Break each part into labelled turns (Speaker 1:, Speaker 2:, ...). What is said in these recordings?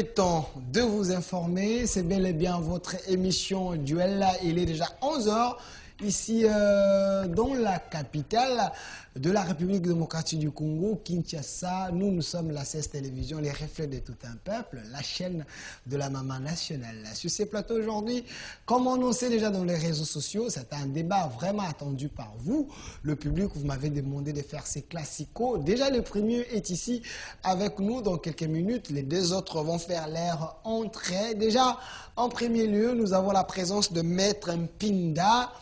Speaker 1: est temps de vous informer. C'est bel et bien votre émission Duel. Il est déjà 11 h ici dans la capitale de la République démocratique du Congo, Kinshasa. Nous sommes la CES Télévision, les reflets de tout un peuple, la chaîne de la maman nationale. Sur ces plateaux aujourd'hui, comme annoncé déjà dans les réseaux sociaux, c'est un débat vraiment attendu par vous, le public. Vous m'avez demandé de faire ces classicos. Déjà, le premier est ici avec nous dans quelques minutes. Les deux autres vont faire leur entrée. Déjà, en premier lieu, nous avons la présence de Maître Mpinda,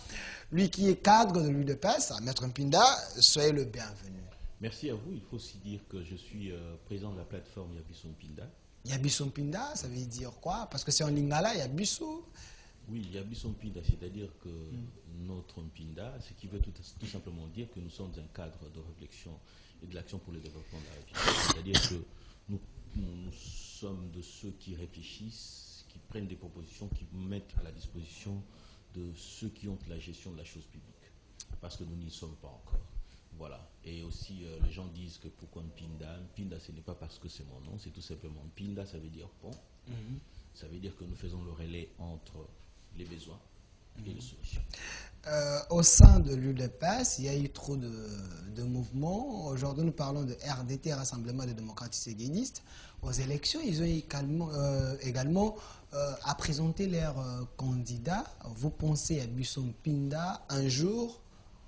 Speaker 1: lui qui est cadre de l'UDPS. Maître Mpinda, soyez le bienvenu.
Speaker 2: Merci à vous. Il faut aussi dire que je suis président de la plateforme Yabiso Mpinda.
Speaker 1: Yabiso Mpinda, ça veut dire quoi? Parce que c'est en lingala, Yabiso.
Speaker 2: Oui, Yabiso Mpinda, c'est-à-dire que notre Mpinda, ce qui veut tout simplement dire que nous sommes un cadre de réflexion et de l'action pour le développement de la République. C'est-à-dire que nous sommes de ceux qui réfléchissent, qui prennent des propositions, qui mettent à la disposition de ceux qui ont la gestion de la chose publique, parce que nous n'y sommes pas encore. Voilà. Et aussi, les gens disent que pourquoi Mpinda? Mpinda, ce n'est pas parce que c'est mon nom, c'est tout simplement Mpinda, ça veut dire pont. Ça veut dire que nous faisons le relais entre les besoins et les solutions.
Speaker 1: Au sein de l'UDPS, il y a eu trop de mouvements. Aujourd'hui, nous parlons de RDT, Rassemblement des démocrates séguédistes. Aux élections, ils ont également à présenter leurs candidats. Vous pensez à Yabiso Mpinda, un jour,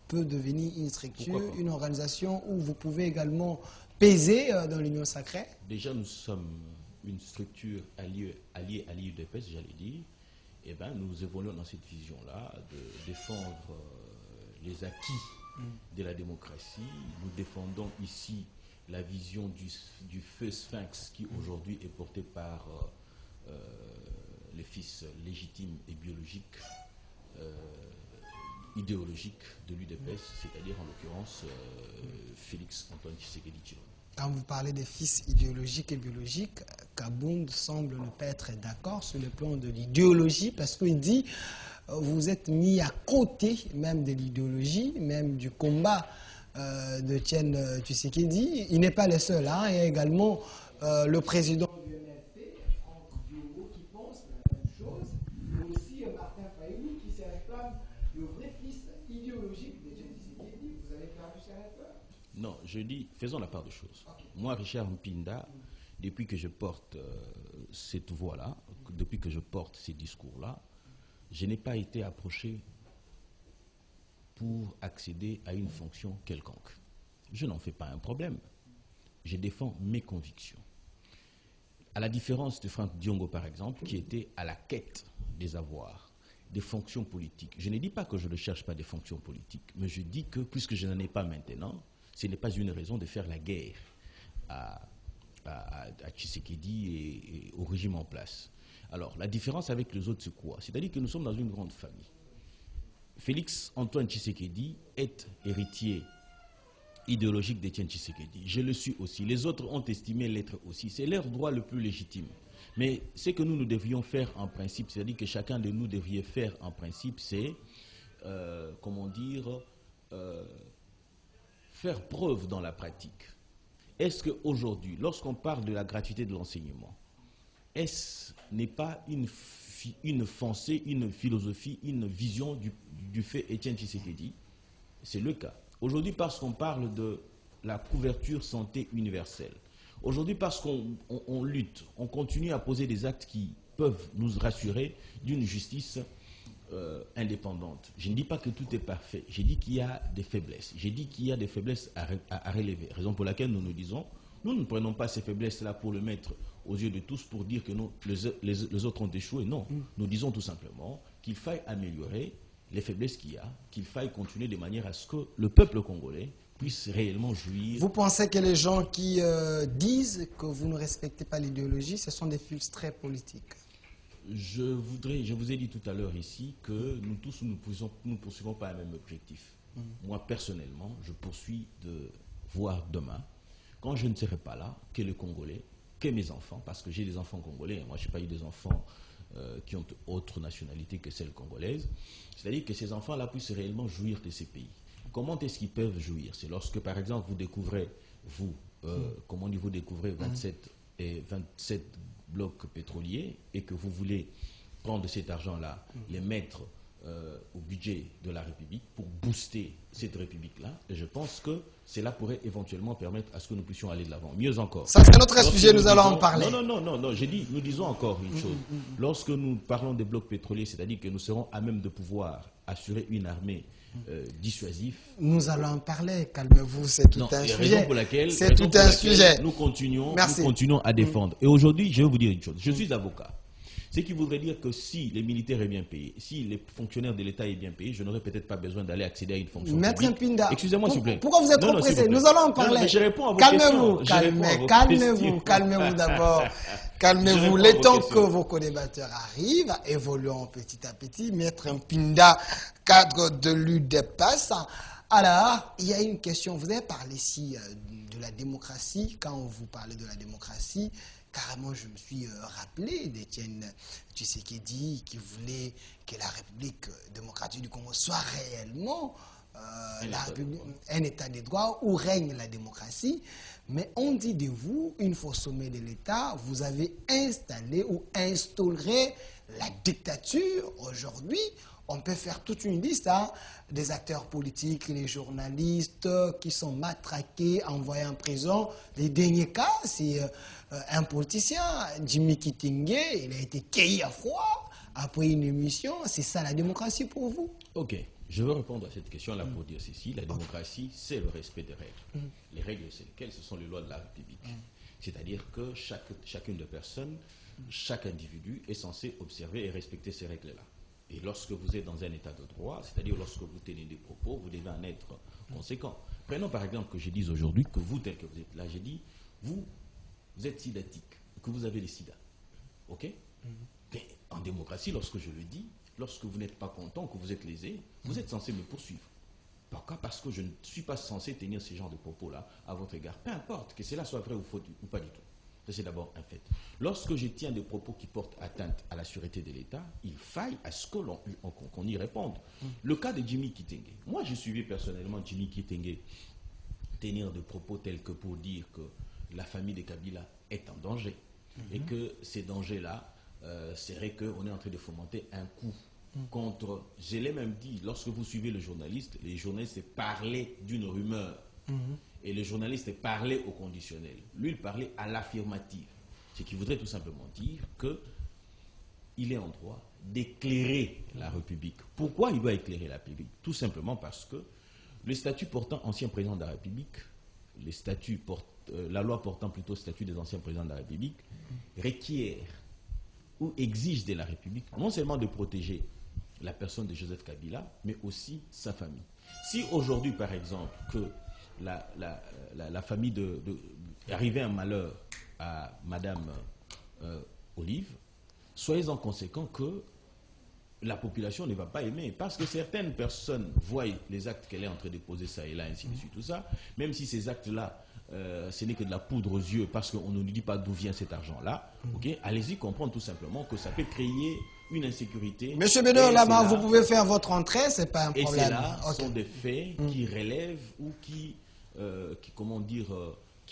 Speaker 1: peut devenir une structure, une organisation où vous pouvez également peser dans l'union sacrée?
Speaker 2: Déjà, nous sommes une structure alliée à l'UDPS, j'allais dire. Eh bien, nous évoluons dans cette vision-là, de défendre les acquis de la démocratie. Nous défendons ici la vision du feu sphinx qui aujourd'hui est porté par les fils légitimes et biologiques, idéologiques de l'UDPS, c'est-à-dire en l'occurrence Félix Antoine Tshisekedi Tshilombo.
Speaker 1: Quand vous parlez des fils idéologiques et biologiques, Kabound semble ne pas être d'accord sur le plan de l'idéologie, parce qu'il dit vous êtes mis à côté même de l'idéologie, même du combat de Etienne Tshisekedi. Il n'est pas le seul, hein. Il y a également le président du MLP, Franck Diogo, qui pense la même chose, mais aussi Martin Fayulu qui se réclame le vrai fils idéologique d'Etienne Tshisekedi. Vous avez perdu ses rêves?
Speaker 2: Non, je dis, faisons la part des choses. Moi, Richard Mpinda, depuis que je porte cette voix-là, depuis que je porte ces discours-là, je n'ai pas été approché pour accéder à une fonction quelconque. Je n'en fais pas un problème. Je défends mes convictions. À la différence de Franck Diongo, par exemple, qui était à la quête des avoirs, des fonctions politiques. Je ne dis pas que je ne cherche pas des fonctions politiques, mais je dis que, puisque je n'en ai pas maintenant, ce n'est pas une raison de faire la guerre à Tshisekedi et au régime en place. Alors, la différence avec les autres, c'est quoi? C'est-à-dire que nous sommes dans une grande famille. Félix Antoine Tshisekedi est héritier idéologique d'Etienne Tshisekedi. Je le suis aussi. Les autres ont estimé l'être aussi. C'est leur droit le plus légitime. Mais ce que nous devrions faire en principe, c'est-à-dire que chacun de nous devrait faire en principe, c'est, comment dire, faire preuve dans la pratique. Est-ce qu'aujourd'hui, lorsqu'on parle de la gratuité de l'enseignement, est-ce n'est pas une pensée, une philosophie, une vision du fait Etienne Tshisekedi? C'est le cas. Aujourd'hui, parce qu'on parle de la couverture santé universelle, aujourd'hui, parce qu'on lutte, on continue à poser des actes qui peuvent nous rassurer d'une justice indépendante. Je ne dis pas que tout est parfait. J'ai dit qu'il y a des faiblesses. J'ai dit qu'il y a des faiblesses à relever. Raison pour laquelle nous nous disons, nous ne prenons pas ces faiblesses-là pour le mettre aux yeux de tous pour dire que non, les autres ont échoué. Non. Nous disons tout simplement qu'il faille améliorer les faiblesses qu'il y a, qu'il faille continuer de manière à ce que le peuple congolais puisse réellement jouir.
Speaker 1: Vous pensez que les gens qui disent que vous ne respectez pas l'idéologie, ce sont des frustrés politiques?
Speaker 2: Je vous ai dit tout à l'heure ici que nous tous, nous ne poursuivons pas un même objectif. Moi, personnellement, je poursuis de voir demain, quand je ne serai pas là, que les Congolais, que mes enfants, parce que j'ai des enfants congolais, moi je n'ai pas eu des enfants qui ont autre nationalité que celle congolaise, c'est-à-dire que ces enfants-là puissent réellement jouir de ces pays. Comment est-ce qu'ils peuvent jouir? C'est lorsque, par exemple, vous découvrez, vous découvrez 27 et 27 blocs pétroliers et que vous voulez prendre cet argent-là, les mettre au budget de la République pour booster cette République-là, et je pense que cela pourrait éventuellement permettre à ce que nous puissions aller de l'avant. Mieux encore.
Speaker 1: Ça, c'est un autre sujet, nous allons en parler.
Speaker 2: Non, j'ai dit, nous disons encore une chose. Lorsque nous parlons des blocs pétroliers, c'est-à-dire que nous serons à même de pouvoir assurer une armée dissuasive.
Speaker 1: Nous allons en parler, calmez-vous, c'est tout un sujet. C'est tout un sujet.
Speaker 2: Nous continuons à défendre. Et aujourd'hui, je vais vous dire une chose. Je suis avocat. Ce qui voudrait dire que si les militaires est bien payés, si les fonctionnaires de l'État est bien payés, je n'aurais peut-être pas besoin d'aller accéder à une fonction publique.
Speaker 1: Maître Mpinda,
Speaker 2: excusez-moi s'il vous plaît.
Speaker 1: Pourquoi vous êtes trop pressé? Nous allons en parler.
Speaker 2: Je réponds à vos questions.
Speaker 1: Calmez-vous d'abord. Calmez-vous. Le temps que vos co-débatteurs arrivent, évoluons petit à petit. Maître Mpinda, cadre de l'UDPS. Alors, il y a une question. Vous avez parlé ici de la démocratie. Quand vous parlez de la démocratie, carrément, je me suis rappelé d'Étienne Tshisekedi qui voulait que la République démocratique du Congo soit réellement un État de droit où règne la démocratie. Mais on dit de vous, une fois au sommet de l'État, vous avez installé ou instauré la dictature. Aujourd'hui, on peut faire toute une liste des acteurs politiques, les journalistes qui sont matraqués, envoyés en prison. Les derniers cas, c'est un politicien, Jimmy Kitingue, il a été cueilli à froid après une émission. C'est ça la démocratie pour vous?
Speaker 2: Ok, je veux répondre à cette question-là pour dire ceci. La démocratie, c'est le respect des règles. Les règles, c'est lesquelles? Ce sont les lois de la République. C'est-à-dire que chacune des personnes, chaque individu est censé observer et respecter ces règles-là. Et lorsque vous êtes dans un état de droit, c'est-à-dire lorsque vous tenez des propos, vous devez en être conséquent. Prenons par exemple que je dise aujourd'hui que vous, tel que vous êtes là, j'ai dit, vous êtes sidatique, que vous avez le sida. Ok? Mais en démocratie, lorsque je le dis, lorsque vous n'êtes pas content, que vous êtes lésé, vous êtes censé me poursuivre. Pourquoi? Parce que je ne suis pas censé tenir ce genre de propos-là à votre égard. Peu importe que cela soit vrai ou faux ou pas du tout. C'est d'abord un fait. Lorsque je tiens des propos qui portent atteinte à la sûreté de l'État, il faille à ce qu'on y réponde. Le cas de Jimmy Kitingue. Moi, j'ai suivi personnellement Jimmy Kitingue tenir des propos tels que pour dire que la famille de Kabila est en danger et que ces dangers-là seraient qu'on est en train de fomenter un coup contre... Je l'ai même dit, lorsque vous suivez le journaliste, les journalistes parlaient d'une rumeur. Et le journaliste parlait au conditionnel. Lui, il parlait à l'affirmative. Ce qui voudrait tout simplement dire qu'il est en droit d'éclairer la République. Pourquoi il doit éclairer la République? Tout simplement parce que le statut portant ancien président de la République, la loi portant plutôt statut des anciens présidents de la République, requiert ou exige de la République non seulement de protéger la personne de Joseph Kabila, mais aussi sa famille. Si aujourd'hui, par exemple, que la famille arrivait un malheur à Madame Olive, soyez-en conséquents que la population ne va pas aimer, parce que certaines personnes voient les actes qu'elle est en train de poser ça et là, ainsi de suite, tout ça, même si ces actes-là, ce n'est que de la poudre aux yeux, parce qu'on ne nous dit pas d'où vient cet argent-là, okay, allez-y comprendre tout simplement que ça peut créer une insécurité.
Speaker 1: Monsieur Bédor, là-bas, vous pouvez faire votre entrée, c'est pas un problème.
Speaker 2: Et cela sont des faits qui relèvent ou qui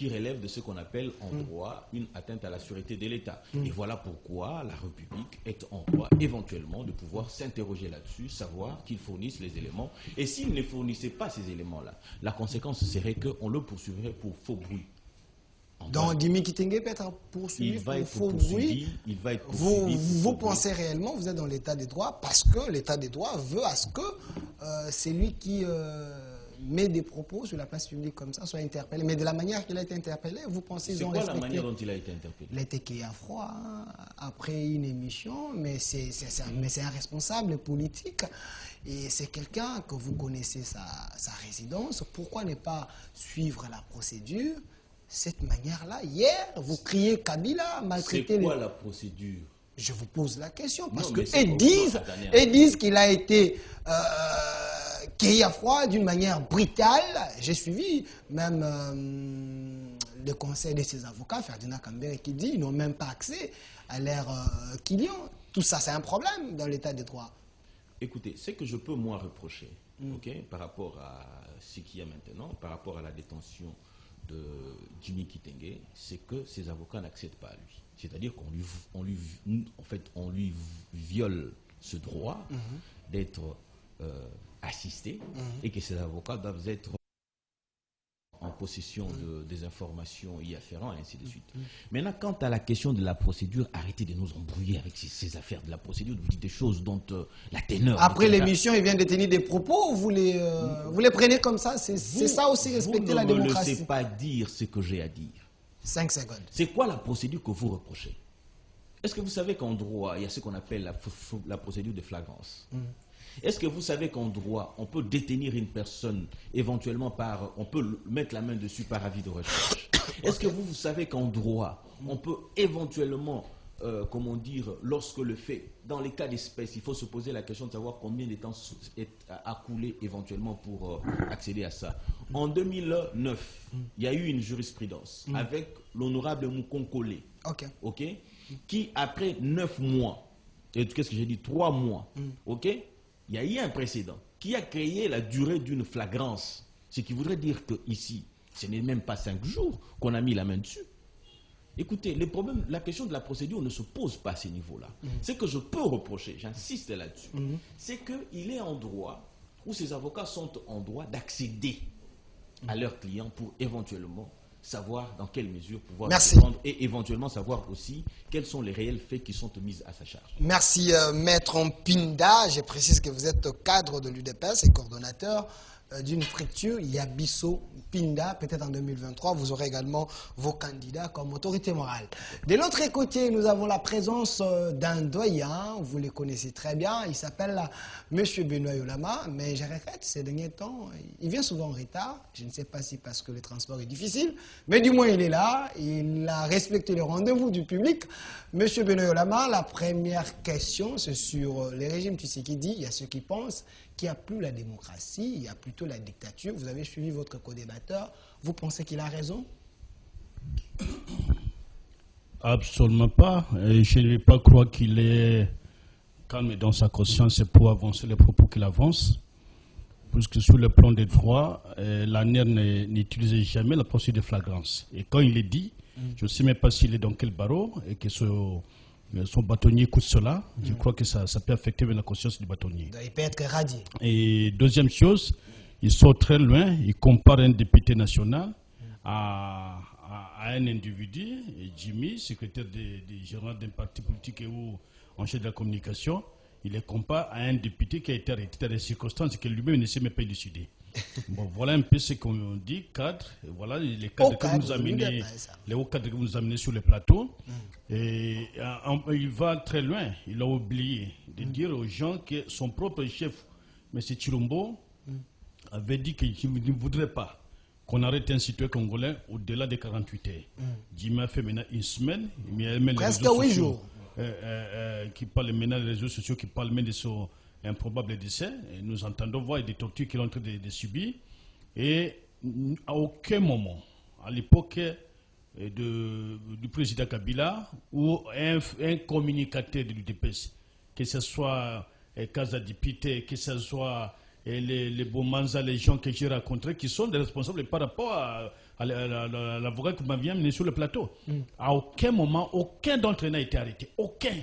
Speaker 2: relève de ce qu'on appelle en droit une atteinte à la sûreté de l'État. Et voilà pourquoi la République est en droit éventuellement de pouvoir s'interroger là-dessus, savoir qu'ils fournissent les éléments. Et s'ils ne fournissaient pas ces éléments-là, la conséquence serait qu'on le poursuivrait pour faux bruit.
Speaker 1: Donc Jimmy Kitingue peut être poursuivi pour faux bruit.
Speaker 2: Il va être poursuivi.
Speaker 1: Vous pensez réellement, vous êtes dans l'état des droits, parce que l'état des droits veut à ce que c'est lui qui met des propos sur la place publique comme ça soit interpellé. Mais de la manière qu'il a été interpellé, vous pensez qu'ils ont respecté?
Speaker 2: C'est quoi la manière dont il a été interpellé?
Speaker 1: Il a été cueilli à froid après une émission, mais c'est un responsable politique. Et c'est quelqu'un que vous connaissez sa résidence. Pourquoi ne pas suivre la procédure cette manière-là? Hier, vous criez Kabila, maltraitez...
Speaker 2: C'est quoi la procédure?
Speaker 1: Je vous pose la question, parce qu'ils disent qu'il a été cueilli à froid d'une manière brutale. J'ai suivi même le conseil de ses avocats, Ferdinand Kambere, qui dit qu'ils n'ont même pas accès à l'ère Kylian. Tout ça, c'est un problème dans l'état des droits.
Speaker 2: Écoutez, ce que je peux moi reprocher, par rapport à ce qu'il y a maintenant, par rapport à la détention de Jimmy Kitenge, c'est que ses avocats n'accèdent pas à lui. C'est-à-dire qu'on lui viole ce droit d'être assisté et que ses avocats doivent être en possession des informations y afférentes, et ainsi de suite. Maintenant, quant à la question de la procédure, arrêtez de nous embrouiller avec ces affaires de la procédure. Vous dites des choses dont la ténor...
Speaker 1: Après l'émission, il vient de tenir des propos, vous les prenez comme ça. C'est ça aussi, respecter la démocratie.
Speaker 2: Vous ne me laissez pas dire ce que j'ai à dire.
Speaker 1: 5 secondes.
Speaker 2: C'est quoi la procédure que vous reprochez? Est-ce que vous savez qu'en droit, il y a ce qu'on appelle la procédure de flagrance? Est-ce que vous savez qu'en droit, on peut détenir une personne éventuellement on peut mettre la main dessus par avis de recherche? Est-ce que vous savez qu'en droit, on peut éventuellement, comment dire, lorsque le fait, dans les cas d'espèce, il faut se poser la question de savoir combien de temps a coulé éventuellement pour accéder à ça. En 2009, il y a eu une jurisprudence avec l'honorable Mukonkole, ok, qui après 9 mois, et qu'est-ce que j'ai dit, 3 mois, ok, il y a eu un précédent qui a créé la durée d'une flagrance. Ce qui voudrait dire qu'ici, ce n'est même pas 5 jours qu'on a mis la main dessus. Écoutez, la question de la procédure ne se pose pas à ce niveau-là. Ce que je peux reprocher, j'insiste là-dessus, c'est qu'il est en droit, ou ses avocats sont en droit d'accéder à leurs clients pour éventuellement savoir dans quelle mesure pouvoir répondre et éventuellement savoir aussi quels sont les réels faits qui sont mis à sa charge.
Speaker 1: Merci Maître Mpinda. Je précise que vous êtes cadre de l'UDPS et coordonnateur d'une structure Yabiso Pinda. Peut-être en 2023, vous aurez également vos candidats comme autorité morale. De l'autre côté, nous avons la présence d'un doyen, vous le connaissez très bien, il s'appelle M. Benoît Yolama, mais je regrette, ces derniers temps, il vient souvent en retard. Je ne sais pas si parce que le transport est difficile, mais du moins il est là, il a respecté le rendez-vous du public. M. Benoît Yolama, la première question, c'est sur le régime Tshisekedi. Il y a ceux qui pensent qu'il n'y a plus la démocratie, il y a plutôt la dictature. Vous avez suivi votre co-débatteur. Vous pensez qu'il a raison?
Speaker 3: Absolument pas. Et je ne vais pas croire qu'il est calme dans sa conscience pour avancer les propos qu'il avance. Puisque sur le plan des droits, l'ANER n'utilisait jamais la procédure de flagrance. Et quand il est dit, je ne sais même pas s'il est dans quel barreau et que son bâtonnier écoute cela. Je crois que ça peut affecter la conscience du bâtonnier.
Speaker 1: Il peut être radié.
Speaker 3: Et deuxième chose, il sort très loin, il compare un député national à un individu, Jimmy, secrétaire général d'un parti politique ou en chef de la communication. Il les compare à un député qui a été arrêté dans des circonstances que lui-même ne sait même pas élucider. Bon, voilà un peu ce qu'on dit, cadre. Voilà les cadres que vous nous amenez, les hauts cadres que vous nous amenez sur le plateau. Et il va très loin. Il a oublié de dire aux gens que son propre chef, M. Chirombo, avait dit qu'il ne voudrait pas qu'on arrête un citoyen congolais au-delà de 48 heures. Jimmy a fait maintenant une semaine.
Speaker 1: Presque 8 jours.
Speaker 3: Qui parle maintenant des réseaux sociaux, qui parle même de son improbable décès. Et nous entendons voir des tortures qu'il est en train de subir. Et à aucun moment, à l'époque du président Kabila, ou un communicateur de l'UDPS, que ce soit Kaza Dipité, que ce soit les Bomanza, les gens que j'ai rencontrés, qui sont des responsables par rapport à l'avocat qui m'a bien mené sur le plateau. À aucun moment, aucun d'entre eux n'a été arrêté. Aucun.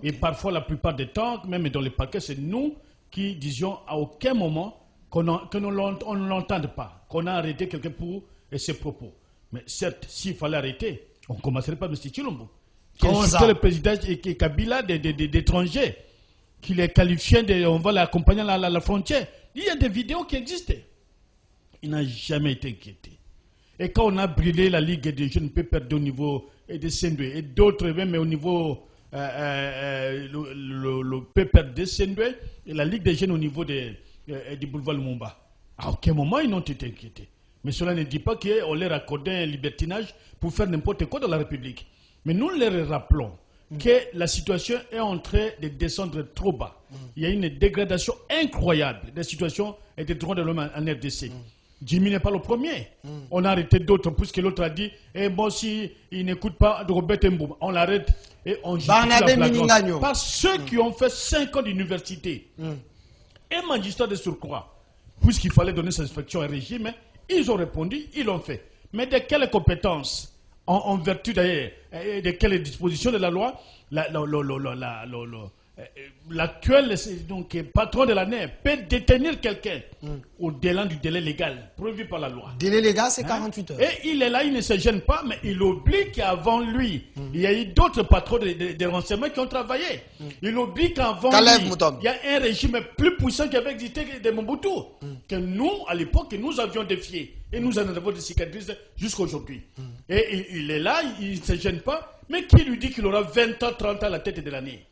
Speaker 3: Et parfois, la plupart des temps, même dans les paquets, c'est nous qui disions à aucun moment qu'on ne l'entende pas, qu'on a arrêté quelqu'un pour ses propos. Mais certes, s'il fallait arrêter, on ne commencerait pas M. Chilombo, qui insultait le président et Kabila d'étrangers, qui les qualifiait on va l'accompagner à la frontière. Il y a des vidéos qui existaient. Il n'a jamais été inquiété. Et quand on a brûlé la Ligue des jeunes peut perdre au niveau de Sendoué et d'autres même au niveau le peut perdre de Sendoué et la Ligue des jeunes au niveau du boulevard Lumumba. À aucun moment ils n'ont été inquiétés. Mais cela ne dit pas qu'on leur accordait un libertinage pour faire n'importe quoi dans la République. Mais nous leur rappelons que la situation est en train de descendre trop bas. Il y a une dégradation incroyable des situations et des droits de l'homme en RDC. Jimmy n'est pas le premier. On a arrêté d'autres, puisque l'autre a dit bon, si il n'écoute pas Robert Mboum, on l'arrête et on justifie la flagrance. Par ceux qui ont fait 5 ans d'université et magistrat de surcroît, puisqu'il fallait donner satisfaction à un régime, ils ont répondu, ils l'ont fait. Mais de quelles compétences, en vertu d'ailleurs, de quelles dispositions de la loi, l'actuel donc patron de l'année peut détenir quelqu'un au-delà du délai légal prévu par la loi.
Speaker 1: Délai légal, c'est 48 heures.
Speaker 3: Et il est là, il ne se gêne pas, mais il oublie qu'avant lui, il y a eu d'autres patrons de renseignements qui ont travaillé. Il oublie qu'avant lui, il y a un régime plus puissant qui avait existé que de Mobutu, que nous, à l'époque, nous avions défié. Et nous en avons des cicatrices jusqu'à aujourd'hui. Et il est là, il ne se gêne pas, mais qui lui dit qu'il aura 20 ans, 30 ans à la tête de l'année?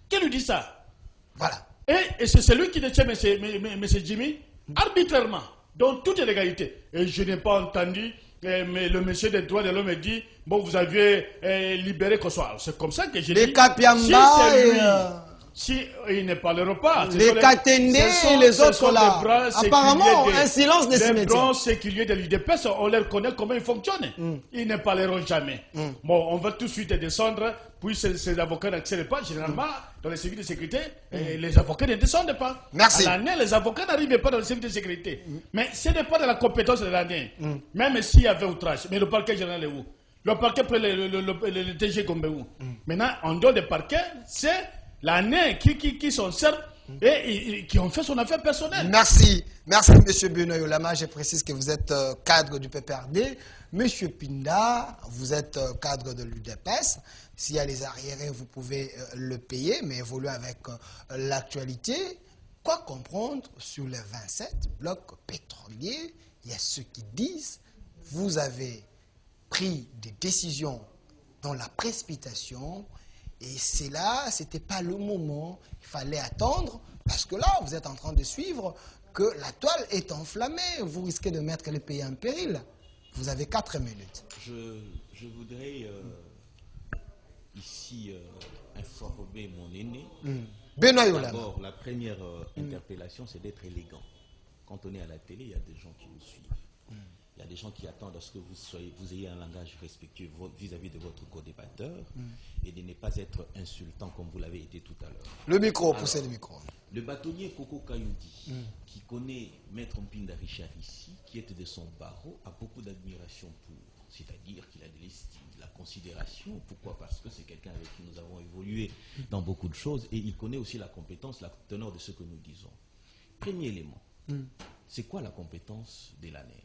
Speaker 3: Qui lui dit ça?
Speaker 1: Voilà.
Speaker 3: Et c'est celui qui détient M. Jimmy arbitrairement, dans toute légalité. Et je n'ai pas entendu mais le monsieur des droits de l'homme dit bon, vous aviez libéré Kosovo. C'est comme ça que j'ai dit.
Speaker 1: Les Kapiamba
Speaker 3: si ils ne parleront pas.
Speaker 1: Les Katende et les autres là. Apparemment, un silence de
Speaker 3: cimetière. Les
Speaker 1: cimetière.
Speaker 3: bras séculiers de l'UDPS, on leur connaît comment ils fonctionnent. Ils ne parleront jamais. Bon, on va tout de suite descendre. Puis ces avocats n'accèdent pas. Généralement, dans les services de sécurité, les avocats ne descendent pas.
Speaker 1: Merci.
Speaker 3: À l'année, les avocats n'arrivent pas dans les services de sécurité. Mais ce n'est pas de la compétence de l'année. Même s'il y avait outrage. Mais le parquet général est où? Le parquet prend le TG Gombe où? Maintenant, en dehors des parquets, c'est l'année qui s'en sert et qui ont fait son affaire personnelle.
Speaker 1: Merci. Merci, M. Benoît Yolama. Je précise que vous êtes cadre du PPRD. M. Pinda, vous êtes cadre de l'UDPS. S'il y a les arriérés, vous pouvez le payer, mais évoluer avec l'actualité. Quoi comprendre sur les 27 blocs pétroliers? Il y a ceux qui disent vous avez pris des décisions dans la précipitation. Et c'est là, ce n'était pas le moment, il fallait attendre, parce que là, vous êtes en train de suivre que la toile est enflammée, vous risquez de mettre le pays en péril. Vous avez 4 minutes.
Speaker 2: Je voudrais ici informer mon aîné.
Speaker 1: Benoît Yolama.
Speaker 2: D'abord, la première interpellation, c'est d'être élégant. Quand on est à la télé, il y a des gens qui nous suivent. Il y a des gens qui attendent à ce que vous ayez un langage respectueux vis-à-vis de votre co-débatteur et de ne pas être insultant comme vous l'avez été tout à l'heure.
Speaker 1: Le micro, poussez le micro.
Speaker 2: Le bâtonnier Koko Kayoudi, qui connaît Maître Mpinda Richard ici, qui est de son barreau, a beaucoup d'admiration pour. C'est-à-dire qu'il a de l'estime, de la considération. Pourquoi? Parce que c'est quelqu'un avec qui nous avons évolué dans beaucoup de choses et il connaît aussi la compétence, la teneur de ce que nous disons. Premier élément, c'est quoi la compétence de l'ANER?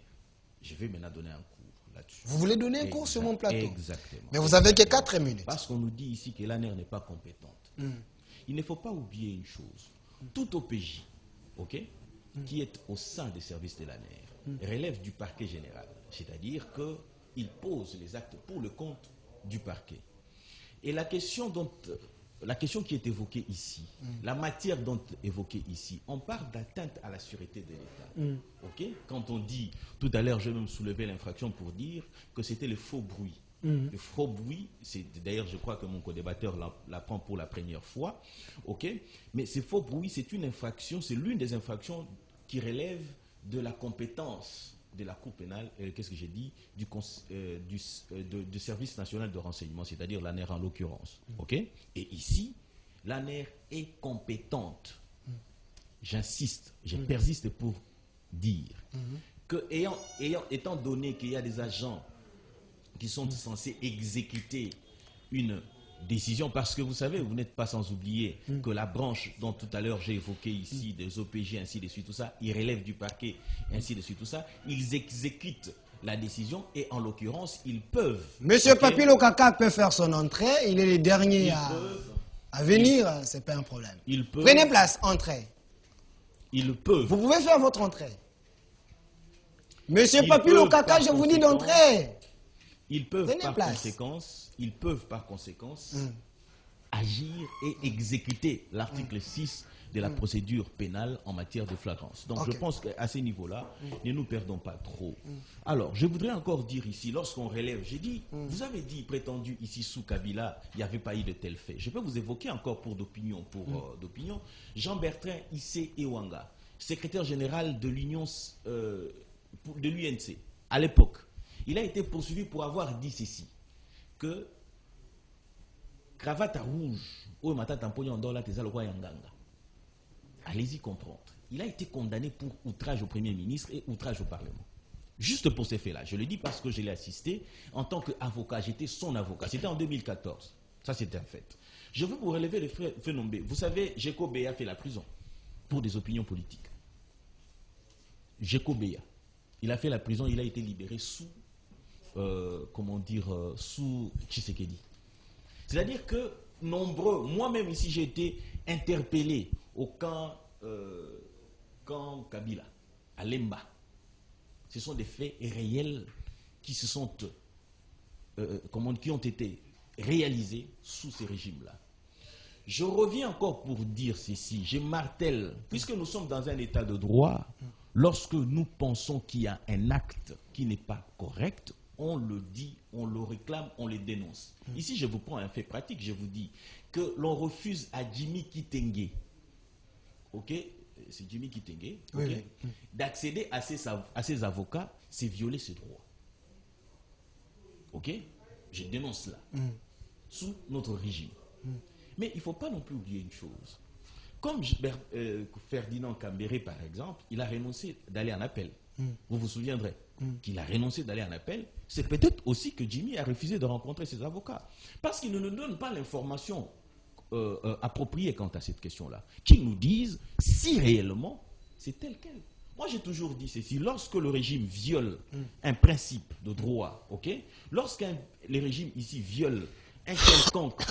Speaker 2: Je vais maintenant donner un cours là-dessus.
Speaker 1: Vous voulez donner un cours sur mon plateau?
Speaker 2: Exactement.
Speaker 1: Mais vous avez que 4 minutes.
Speaker 2: Parce qu'on nous dit ici que l'ANER n'est pas compétente. Il ne faut pas oublier une chose. Tout OPJ, qui est au sein des services de l'ANER, relève du parquet général. C'est-à-dire qu'il pose les actes pour le compte du parquet. Et la question qui est évoquée ici, la matière dont évoquée ici, on parle d'atteinte à la sûreté de l'État. Quand on dit, tout à l'heure, je vais même soulever l'infraction pour dire que c'était le faux bruit. Le faux bruit, d'ailleurs, je crois que mon co-débatteur l'apprend pour la première fois. Mais ce faux bruit, c'est une infraction, c'est l'une des infractions qui relève de la compétence de la Cour pénale, qu'est-ce que j'ai dit, du Service national de renseignement, c'est-à-dire l'ANER en l'occurrence. Et ici, l'ANER est compétente. J'insiste, je persiste pour dire que, étant donné qu'il y a des agents qui sont censés exécuter une décision, parce que vous savez, vous n'êtes pas sans oublier que la branche dont tout à l'heure j'ai évoqué ici, des OPG, ainsi de suite, tout ça, ils relèvent du parquet, ainsi de suite, tout ça, ils exécutent la décision et en l'occurrence, ils peuvent...
Speaker 1: Monsieur Papilo Kaka peut faire son entrée, il est le dernier à venir, c'est pas un problème. Prenez place, entrez.
Speaker 2: Ils peuvent.
Speaker 1: Vous pouvez faire votre entrée. Monsieur Papilo Kaka, je vous dis d'entrer.
Speaker 2: Ils peuvent par conséquence agir et exécuter l'article 6 de la procédure pénale en matière de flagrance. Donc je pense qu'à ce niveau-là, ne nous perdons pas trop. Alors, je voudrais encore dire ici, lorsqu'on relève, j'ai dit, vous avez dit, prétendu ici sous Kabila, il n'y avait pas eu de tels faits. Je peux vous évoquer encore d'opinion, Jean-Bertrand Issé Ewanga, secrétaire général de l'Union de l'UNC, à l'époque. Il a été poursuivi pour avoir dit ceci, que cravate rouge, allez-y comprendre. Il a été condamné pour outrage au Premier ministre et outrage au Parlement. juste pour ces faits-là. Je le dis parce que je l'ai assisté en tant qu'avocat. J'étais son avocat. C'était en 2014. Ça, c'était un fait. Je veux vous relever les faits nombés. Vous savez, Géco Béa a fait la prison pour des opinions politiques. Géco Béa, il a fait la prison, il a été libéré sous, sous Tshisekedi. C'est-à-dire que nombreux, moi-même ici, j'ai été interpellé au camp Kabila, à Lemba. Ce sont des faits réels qui se sont, qui ont été réalisés sous ces régimes-là. Je reviens encore pour dire ceci, je martèle, puisque nous sommes dans un état de droit, lorsque nous pensons qu'il y a un acte qui n'est pas correct, on le dit, on le réclame, on le dénonce. Ici, je vous prends un fait pratique, je vous dis que l'on refuse à Jimmy Kitenge, ok, c'est Jimmy Kitenge, okay, oui. D'accéder à ses avocats, c'est violer ses droits. Ok, je dénonce cela, sous notre régime. Mais il ne faut pas non plus oublier une chose. Comme Ferdinand Cambéré, par exemple, il a renoncé d'aller en appel. Vous vous souviendrez qu'il a renoncé d'aller en appel. C'est peut-être aussi que Jimmy a refusé de rencontrer ses avocats. Parce qu'il ne nous donne pas l'information appropriée quant à cette question-là. Qu'ils nous disent si réellement c'est tel quel. Moi, j'ai toujours dit ceci. Lorsque le régime viole un principe de droit, ok, lorsque les régimes ici violent un quelconque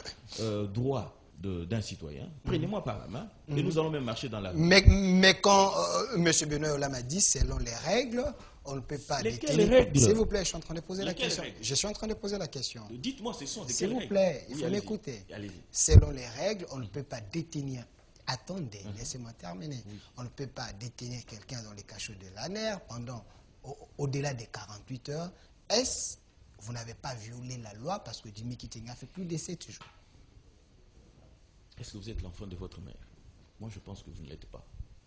Speaker 2: droit d'un citoyen, prenez-moi par la main et nous allons même marcher dans la rue.
Speaker 1: Mais quand M. Benoît Olam a dit, selon les règles, on ne peut pas détenir. S'il vous plaît, je suis en train de poser la question. Je suis en train de poser la question.
Speaker 2: Dites-moi, ce sont des
Speaker 1: S'il vous plaît, il faut m'écouter.
Speaker 2: Allez-y.
Speaker 1: Selon les règles, on ne peut pas détenir. Attendez, laissez-moi terminer. On ne peut pas détenir quelqu'un dans les cachots de l'ANER pendant au-delà des 48 heures. Est-ce vous n'avez pas violé la loi parce que Jimmy Kitenge a fait plus de 7 jours?
Speaker 2: Est-ce que vous êtes l'enfant de votre mère? Moi, je pense que vous ne l'êtes pas.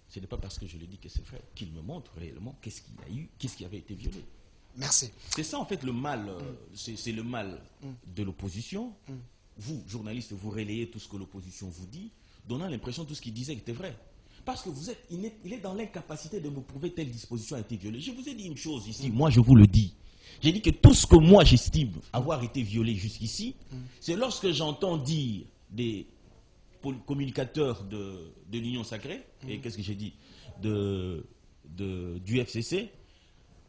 Speaker 2: Ce n'est pas parce que je le dis que c'est vrai qu'il me montre réellement qu'est-ce qu'il y a eu, qu'est-ce qui avait été violé.
Speaker 1: Merci.
Speaker 2: C'est ça, en fait, le mal. C'est le mal de l'opposition. Vous, journalistes, vous relayez tout ce que l'opposition vous dit, donnant l'impression que tout ce qu'il disait était vrai. Parce que il est dans l'incapacité de me prouver telle disposition a été violée. Je vous ai dit une chose ici, moi je vous le dis. J'ai dit que tout ce que moi j'estime avoir été violé jusqu'ici, c'est lorsque j'entends dire des communicateurs de l'Union Sacrée, et qu'est-ce que j'ai dit, du FCC,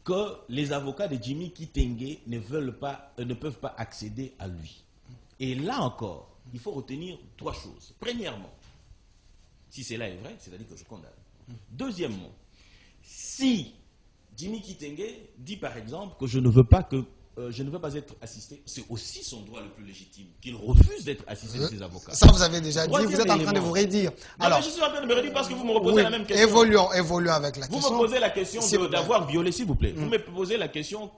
Speaker 2: que les avocats de Jimmy Kitenge ne peuvent pas accéder à lui. Et là encore, il faut retenir 3 choses. Premièrement, si cela est vrai, c'est-à-dire que je condamne. Deuxièmement, si Jimmy Kitenge dit par exemple que je ne veux pas être assisté, c'est aussi son droit le plus légitime, qu'il refuse d'être assisté de ses avocats.
Speaker 1: Ça vous avez déjà dit, vous êtes en train de vous redire.
Speaker 2: Alors, je suis en train de me redire parce que vous me reposez la même question.
Speaker 1: Évoluons avec la question.
Speaker 2: Vous me posez la question d'avoir violé, s'il vous plaît. Vous me posez la question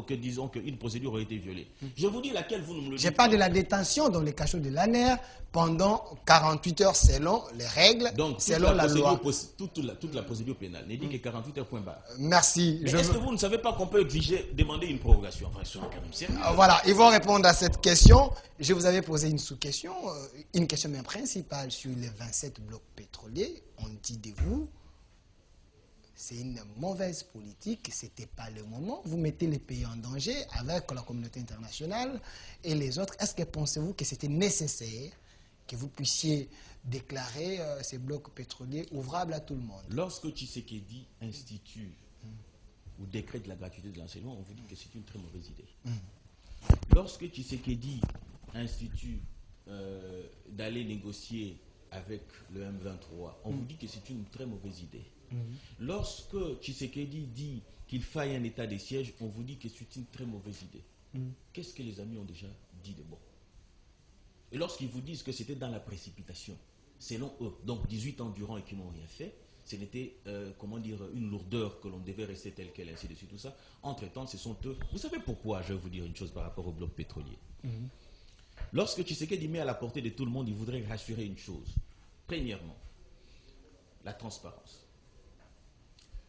Speaker 2: disons qu'une procédure a été violée. Je vous dis laquelle vous ne me le dites pas.
Speaker 1: Je parle de la détention dans les cachots de l'ANER pendant 48 heures selon les règles,
Speaker 2: donc,
Speaker 1: selon la loi.
Speaker 2: Toute la procédure pénale n'est dit que 48 heures point barre.
Speaker 1: Merci.
Speaker 2: Mais est-ce que vous ne savez pas qu'on peut demander une prorogation? Enfin, c'est quand même sérieux.
Speaker 1: Voilà, ils vont répondre à cette question. Je vous avais posé une sous-question, une question même principale sur les 27 blocs pétroliers. On dit de vous, c'est une mauvaise politique, ce n'était pas le moment. Vous mettez les pays en danger avec la communauté internationale et les autres. Est-ce que pensez-vous que c'était nécessaire que vous puissiez déclarer ces blocs pétroliers ouvrables à tout le monde?
Speaker 2: Lorsque Tshisekedi institue ou décrète la gratuité de l'enseignement, on vous dit que c'est une très mauvaise idée. Lorsque Tshisekedi institue d'aller négocier avec le M23, on vous dit que c'est une très mauvaise idée. Lorsque Tshisekedi dit qu'il faille un état de siège, on vous dit que c'est une très mauvaise idée. Qu'est-ce que les amis ont déjà dit de bon? Et lorsqu'ils vous disent que c'était dans la précipitation, selon eux, donc 18 ans durant et qu'ils n'ont rien fait, ce n'était, une lourdeur que l'on devait rester tel quel, ainsi de suite, tout ça. Entre-temps, ce sont eux. Vous savez pourquoi? Je vais vous dire une chose par rapport au bloc pétrolier. Lorsque Tshisekedi met à la portée de tout le monde, il voudrait rassurer une chose. Premièrement, la transparence.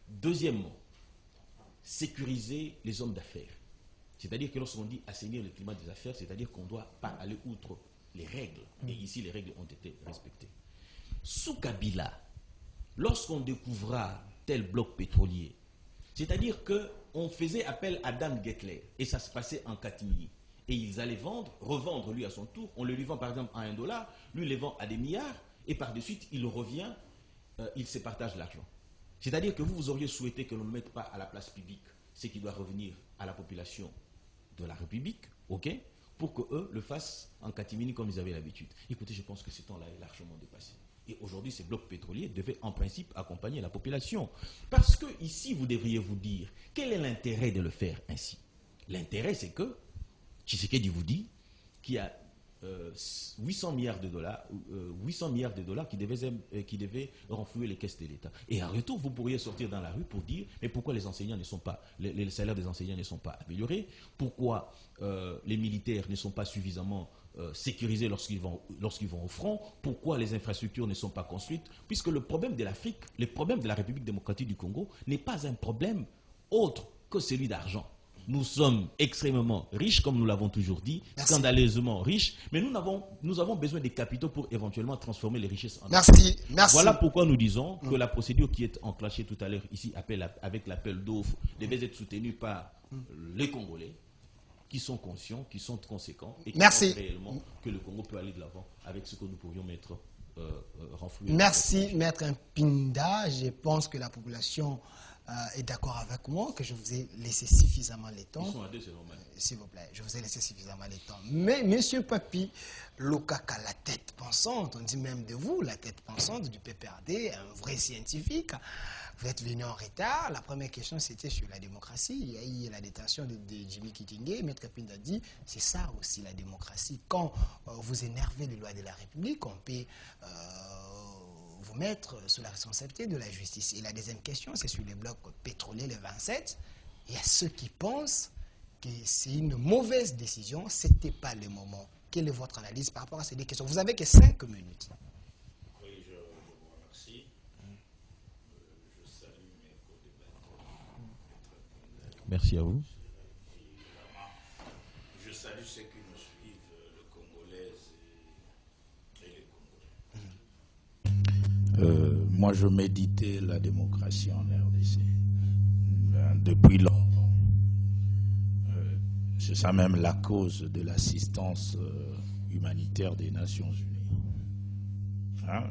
Speaker 2: Deuxièmement, sécuriser les hommes d'affaires. C'est-à-dire que lorsqu'on dit assainir le climat des affaires, c'est-à-dire qu'on ne doit pas aller outre les règles. Et ici, les règles ont été respectées. Sous Kabila, lorsqu'on découvrira tel bloc pétrolier, C'est-à-dire qu'on faisait appel à Dan Gettler et ça se passait en catimini. Et ils allaient revendre lui à son tour. On le lui vend par exemple à $1, lui les vend à des milliards et par de suite il revient, il se partage l'argent. C'est-à-dire que vous auriez souhaité que l'on ne mette pas à la place publique ce qui doit revenir à la population de la République, ok, pour qu'eux le fassent en catimini comme ils avaient l'habitude. Écoutez, je pense que ce temps-là est largement dépassé. Et aujourd'hui, ces blocs pétroliers devaient en principe accompagner la population. Parce que ici, vous devriez vous dire, quel est l'intérêt de le faire ainsi? L'intérêt, c'est que Tshisekedi vous dit qu'il y a 800 milliards de dollars qui devaient renflouer les caisses de l'État. Et en retour, vous pourriez sortir dans la rue pour dire, mais pourquoi les enseignants ne sont pas, les salaires des enseignants ne sont pas améliorés? Pourquoi les militaires ne sont pas suffisamment sécurisés lorsqu'ils vont au front? Pourquoi les infrastructures ne sont pas construites? Puisque le problème de l'Afrique, le problème de la République démocratique du Congo n'est pas un problème autre que celui d'argent. Nous sommes extrêmement riches, comme nous l'avons toujours dit, scandaleusement riches, mais nous avons besoin des capitaux pour éventuellement transformer les richesses en argent.
Speaker 1: Merci.
Speaker 2: Voilà pourquoi nous disons que la procédure qui est enclenchée tout à l'heure ici, avec l'appel d'offres, devait être soutenue par les Congolais, qui sont conscients, qui sont conséquents, et qui pensent réellement que le Congo peut aller de l'avant avec ce que nous pourrions mettre renfloué.
Speaker 1: Merci, Maître Mpinda. Je pense que la population est d'accord avec moi, que je vous ai laissé suffisamment le temps.
Speaker 2: Ils sont à deux, c'est normal.
Speaker 1: S'il vous plaît, je vous ai laissé suffisamment le temps. Mais, M. Papi Lokaka, la tête pensante, on dit même de vous, la tête pensante du PPRD, un vrai scientifique, vous êtes venu en retard. La première question, c'était sur la démocratie. Il y a eu la détention de Jimmy Kitingue. Maître Mpinda dit, c'est ça aussi la démocratie. Quand vous énervez les lois de la République, on peut vous mettre sous la responsabilité de la justice. Et la deuxième question, c'est sur les blocs pétroliers, les 27. Il y a ceux qui pensent que c'est une mauvaise décision, ce n'était pas le moment. Quelle est votre analyse par rapport à ces deux questions? Vous n'avez que 5 minutes.
Speaker 4: Oui, je vous remercie. Je salue mes co-débatteurs.
Speaker 2: Merci à vous.
Speaker 4: Je salue ceux qui nous suivent, le Congolais et les Congolais. Moi, je méditais la démocratie en RDC depuis longtemps. C'est ça même la cause de l'assistance humanitaire des Nations Unies. Hein,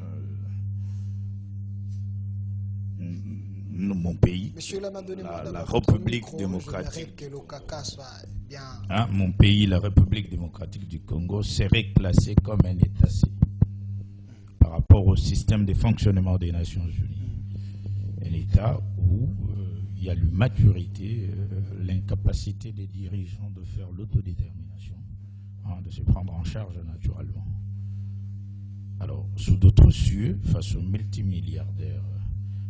Speaker 4: mon pays,
Speaker 1: Monsieur la
Speaker 4: République démocratique.
Speaker 1: Que le caca soit bien...
Speaker 4: Hein, mon pays, la République démocratique du Congo, serait classé comme un État par rapport au système de fonctionnement des Nations Unies. Un État où il y a l'immaturité, l'incapacité des dirigeants de faire l'autodétermination, hein, de se prendre en charge naturellement. Alors, sous d'autres cieux, face aux multimilliardaires,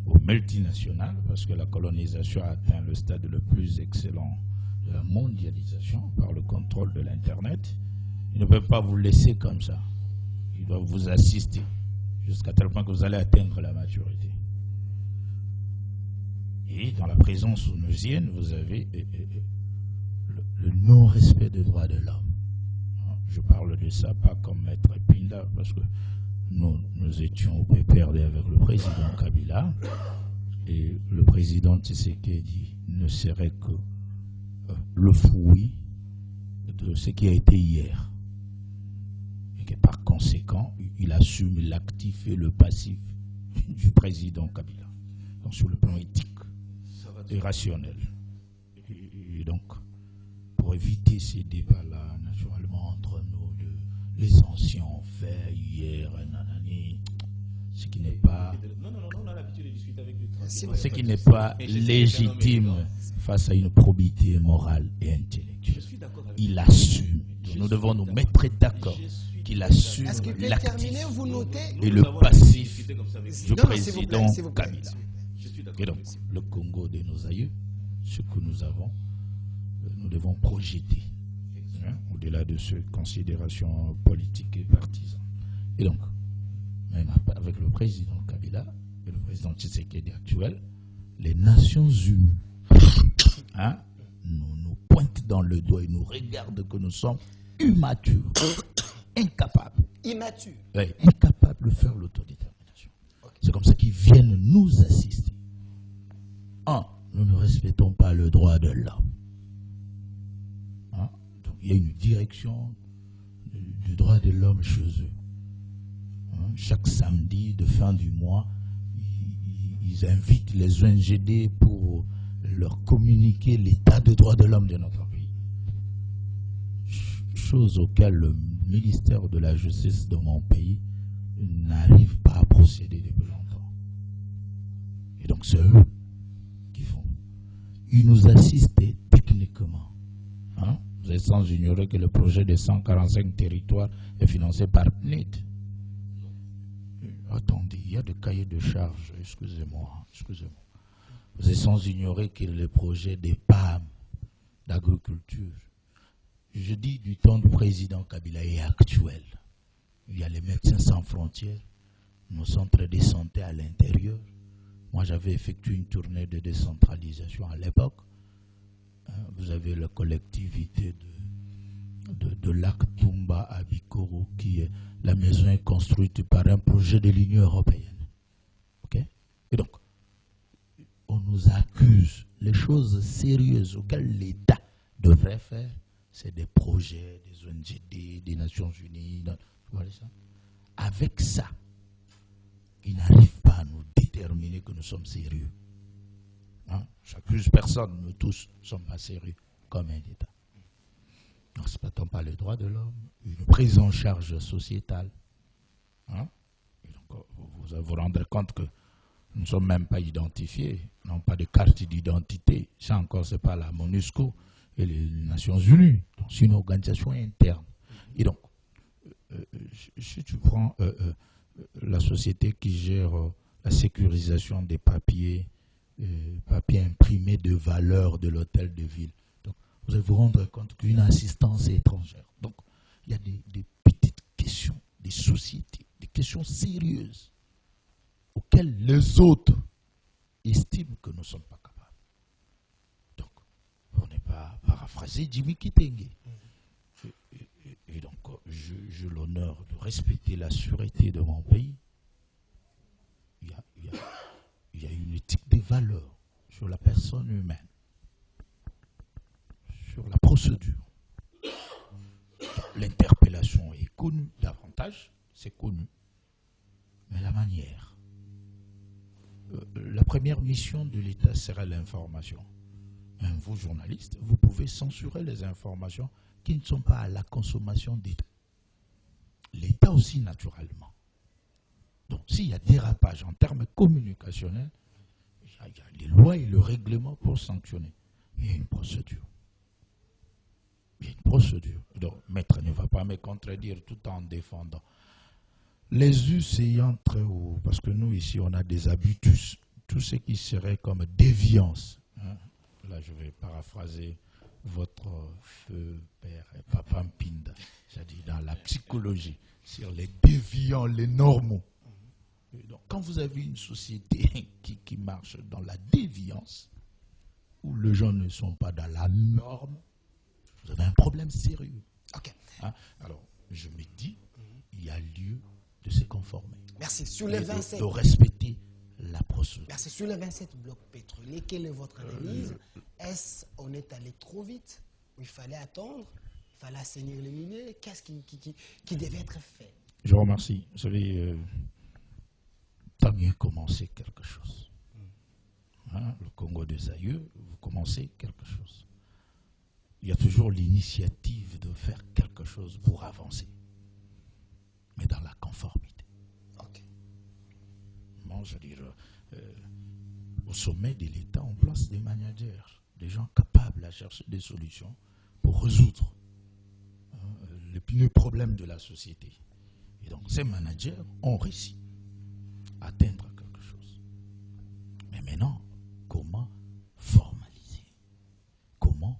Speaker 4: aux multinationales, parce que la colonisation a atteint le stade le plus excellent de la mondialisation par le contrôle de l'Internet, ils ne peuvent pas vous laisser comme ça. Ils doivent vous assister jusqu'à tel point que vous allez atteindre la maturité. Et dans la présence onusienne, vous avez le non-respect des droits de l'homme. Je parle de ça pas comme Maître Mpinda, parce que nous étions au PPRD avec le président Kabila, et le président Tshisekedi ne serait que le fruit de ce qui a été hier. Et que par conséquent, il assume l'actif et le passif du président Kabila. Donc sur le plan éthique et rationnel. Et donc, pour éviter ces débats-là, naturellement, entre nous, les anciens ont fait hier, nanani, ce qui n'est pas...
Speaker 2: Non, on a l'habitude de discuter avec lui.
Speaker 4: Ce qui n'est pas légitime face à une probité morale et intellectuelle. Il assume. Nous devons nous mettre d'accord qu'il assume l'actif et le passif du président Kabila. Et donc, le Congo de nos aïeux, ce que nous avons, nous devons projeter, hein, au-delà de ces considérations politiques et partisanes. Et donc, même avec le président Kabila et le président Tshisekedi actuel, les Nations Unies, hein, nous pointent dans le doigt et nous regardent que nous sommes immatures, incapables.
Speaker 1: Immatures.
Speaker 4: Oui, incapables de faire l'autodétermination. Okay. C'est comme ça qu'ils viennent nous assister. nous ne respectons pas le droit de l'homme. Hein? Donc il y a une direction du droit de l'homme chez eux. Hein? Chaque samedi de fin du mois, ils invitent les ONGD pour leur communiquer l'état de droit de l'homme de notre pays. Chose auquel le ministère de la Justice de mon pays n'arrive pas à procéder depuis longtemps. Et donc c'est eux qui font. Ils nous assistent techniquement. Hein? Vous êtes sans ignorer que le projet de 145 territoires est financé par PNID. Attendez, il y a des cahiers de charges, excusez-moi. Vous êtes sans ignorer que le projet des PAM d'agriculture, je dis du temps du président Kabila est actuel. Il y a les médecins sans frontières, nos centres de santé à l'intérieur. Moi, j'avais effectué une tournée de décentralisation à l'époque. Vous avez la collectivité de Lac Tumba à Bikoro, qui est la maison est construite par un projet de l'Union européenne. Okay? Et donc, on nous accuse. Les choses sérieuses auxquelles l'État devrait faire, c'est des projets, des ONG, des Nations Unies. Voilà ça. Avec ça, ils n'arrivent pas à nous déterminer que nous sommes sérieux. Hein? J'accuse personne, nous tous ne sommes pas sérieux comme un État. Nous ne respectons pas les droits de l'homme, une prise en charge sociétale. Hein? Et donc, vous vous rendrez compte que nous ne sommes même pas identifiés, non pas de carte d'identité. Ça encore, ce n'est pas la MONUSCO et les Nations Unies. C'est une organisation interne. Et donc, si tu prends la société qui gère la sécurisation des papiers imprimés de valeur de l'hôtel de ville, donc, vous allez vous rendre compte qu'une assistance étrangère. Donc, il y a des petites questions, des sociétés, des questions sérieuses auxquelles les autres estiment que nous ne sommes pas capables. Donc, on n'est pas paraphrasé Jimmy Kitenge. Et donc, j'ai l'honneur de respecter la sûreté de mon pays. Il y a une éthique des valeurs sur la personne humaine, sur la procédure. L'interpellation est connue davantage, c'est connu. Mais la manière. La première mission de l'État sera l'information. Même vous, journalistes, vous pouvez censurer les informations qui ne sont pas à la consommation d'État. L'État aussi, naturellement. Donc, s'il y a dérapage en termes communicationnels, il y a les lois et le règlement pour sanctionner. Il y a une procédure. Donc, maître ne va pas me contredire tout en défendant. Les us ayant très haut, parce que nous, ici, on a des habitus, tout ce qui serait comme déviance. Hein? Là, je vais paraphraser votre feu père et papa Mpinda, c'est-à-dire dans la psychologie, sur les déviants, les normaux. Et donc, quand vous avez une société qui marche dans la déviance, où les gens ne sont pas dans la norme, vous avez un problème sérieux.
Speaker 1: Ok.
Speaker 4: Hein? Alors, je me dis, il y a lieu de se conformer.
Speaker 1: Merci. Sur les 27.
Speaker 4: De respecter la procédure.
Speaker 1: Merci. Sur les 27 blocs pétroliers, quelle est votre analyse? Est-ce qu'on est allé trop vite? Il fallait attendre? Il fallait assainir les miniers? Qu'est-ce qui devait être fait?
Speaker 4: Je vous remercie. Vous savez, tant mieux commencer quelque chose. Hein, le Congo des aïeux, vous commencez quelque chose. Il y a toujours l'initiative de faire quelque chose pour avancer. Mais dans la conformité.
Speaker 1: Ok.
Speaker 4: Bon, je veux dire, au sommet de l'État, on place des managers, des gens capables à chercher des solutions pour résoudre les problèmes de la société. Et donc, ces managers ont réussi à atteindre quelque chose. Mais maintenant, comment formaliser? Comment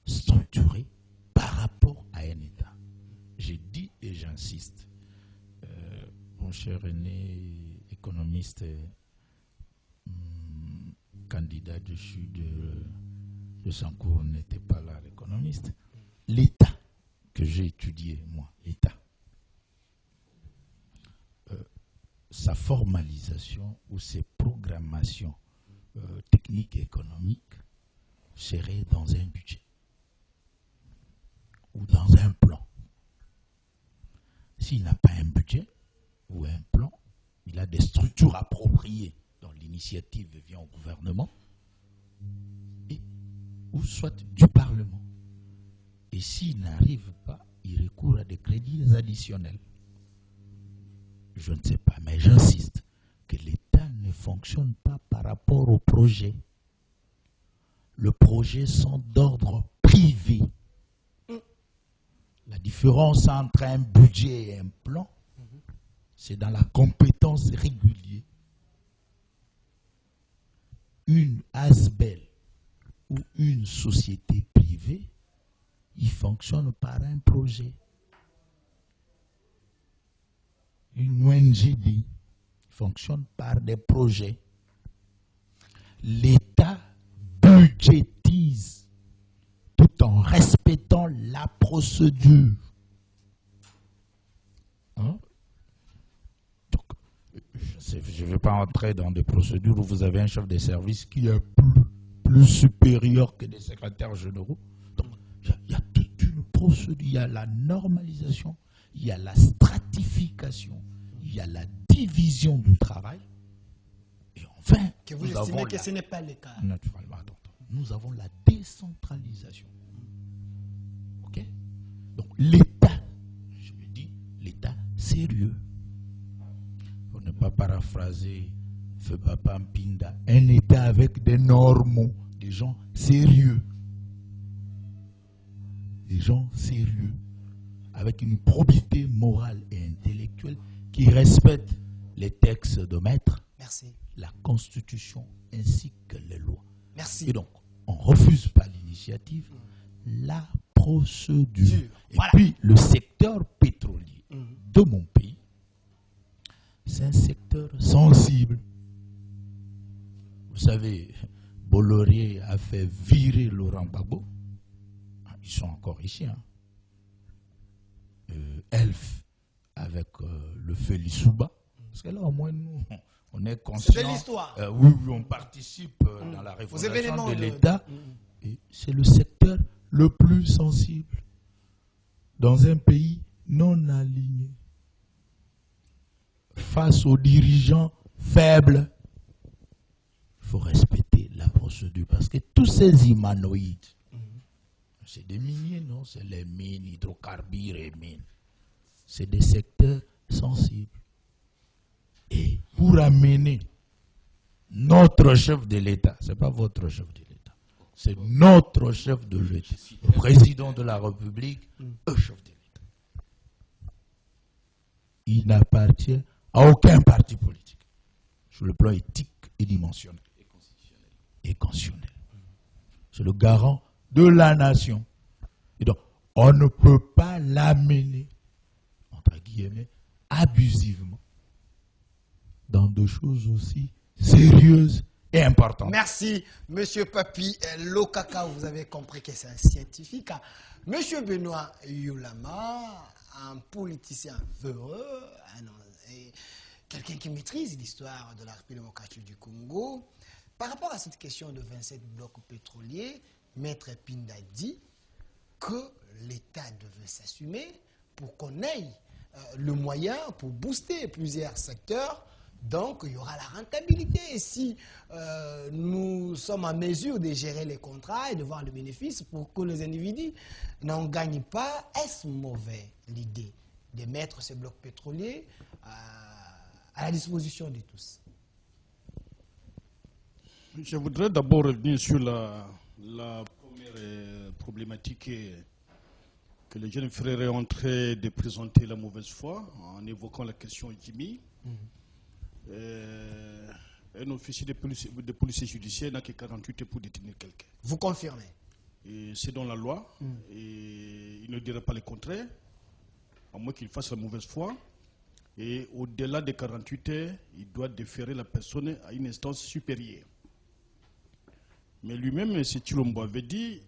Speaker 4: structurer par rapport à un État? J'ai dit et j'insiste. Mon cher aîné économiste, candidat du sud de Sankour n'était pas là, l'économiste. L'État que j'ai étudié, moi, l'État, sa formalisation ou ses programmations technique et économique serait dans un budget ou dans un plan. S'il n'a pas un budget ou un plan, il a des structures appropriées dont l'initiative vient au gouvernement ou soit du Parlement. Et s'il n'arrive pas, il recourt à des crédits additionnels. Je ne sais pas, mais j'insiste que l'État ne fonctionne pas par rapport au projet. Le projet sont d'ordre privé. La différence entre un budget et un plan, c'est dans la compétence régulière. Une ASBEL ou une société privée, il fonctionne par un projet. Une ONGD fonctionne par des projets. L'État budgétise tout en respectant la procédure. Hein? Donc, je ne vais pas entrer dans des procédures où vous avez un chef de service qui est plus supérieur que des secrétaires généraux. Donc, il y a toute une procédure, il y a la normalisation, il y a la stratification, il y a la division du travail. Et enfin,
Speaker 1: que vous estimez que ce n'est pas le cas.
Speaker 4: Naturellement, nous avons la décentralisation. Ok? Donc l'État, je me dis, l'État sérieux. Pour ne pas paraphraser Feu Papa Mpinda, un État avec des normes, des gens sérieux. Des gens sérieux, avec une probité morale et intellectuelle qui respectent les textes de maître,
Speaker 1: merci,
Speaker 4: la Constitution ainsi que les lois.
Speaker 1: Merci.
Speaker 4: Et donc, on ne refuse pas l'initiative, la procédure. Et
Speaker 1: voilà.
Speaker 4: puis, le secteur pétrolier de mon pays, c'est un secteur sensible. Vous savez, Bolloré a fait virer Laurent Gbagbo. Ils sont encore ici. Hein. Elf avec le feu Lissouba. Parce que là, au moins, nous, on est conscients.
Speaker 1: C'est de l'histoire.
Speaker 4: Oui, on participe dans la refondation de l'État. Et c'est le secteur le plus sensible dans un pays non aligné. Face aux dirigeants faibles, il faut respecter la procédure. Parce que tous ces humanoïdes, c'est des miniers, non? C'est les mines, hydrocarbures et mines. C'est des secteurs sensibles. Et pour amener notre chef de l'État, ce n'est pas votre chef de l'État, c'est notre chef de l'État, le président de la République, le chef de l'État. Il n'appartient à aucun parti politique, sur le plan éthique et dimensionnel. Et constitutionnel. C'est le garant de la nation. Et donc, on ne peut pas l'amener, entre guillemets, abusivement, dans des choses aussi sérieuses et importantes.
Speaker 1: Merci, Monsieur Papi Lokaka. Vous avez compris que c'est un scientifique. Monsieur Benoît Yulama, un politicien véreux, quelqu'un qui maîtrise l'histoire de la République démocratique du Congo. Par rapport à cette question de 27 blocs pétroliers, Maître Pinda dit que l'État devait s'assumer pour qu'on ait le moyen pour booster plusieurs secteurs. Donc, il y aura la rentabilité. Et si nous sommes en mesure de gérer les contrats et de voir le bénéfice pour que les individus n'en gagnent pas, est-ce mauvais l'idée de mettre ces blocs pétroliers à la disposition de tous?
Speaker 3: Je voudrais d'abord revenir sur la première problématique que les jeunes frères ont en train de présenter la mauvaise foi en évoquant la question Jimmy. Un officier de police judiciaire n'a que 48 heures pour détenir quelqu'un.
Speaker 1: Vous confirmez?
Speaker 3: C'est dans la loi. Et il ne dirait pas le contraire, à moins qu'il fasse la mauvaise foi. Et au-delà des 48 heures, il doit déférer la personne à une instance supérieure. Mais lui-même, M. Chilombo avait dit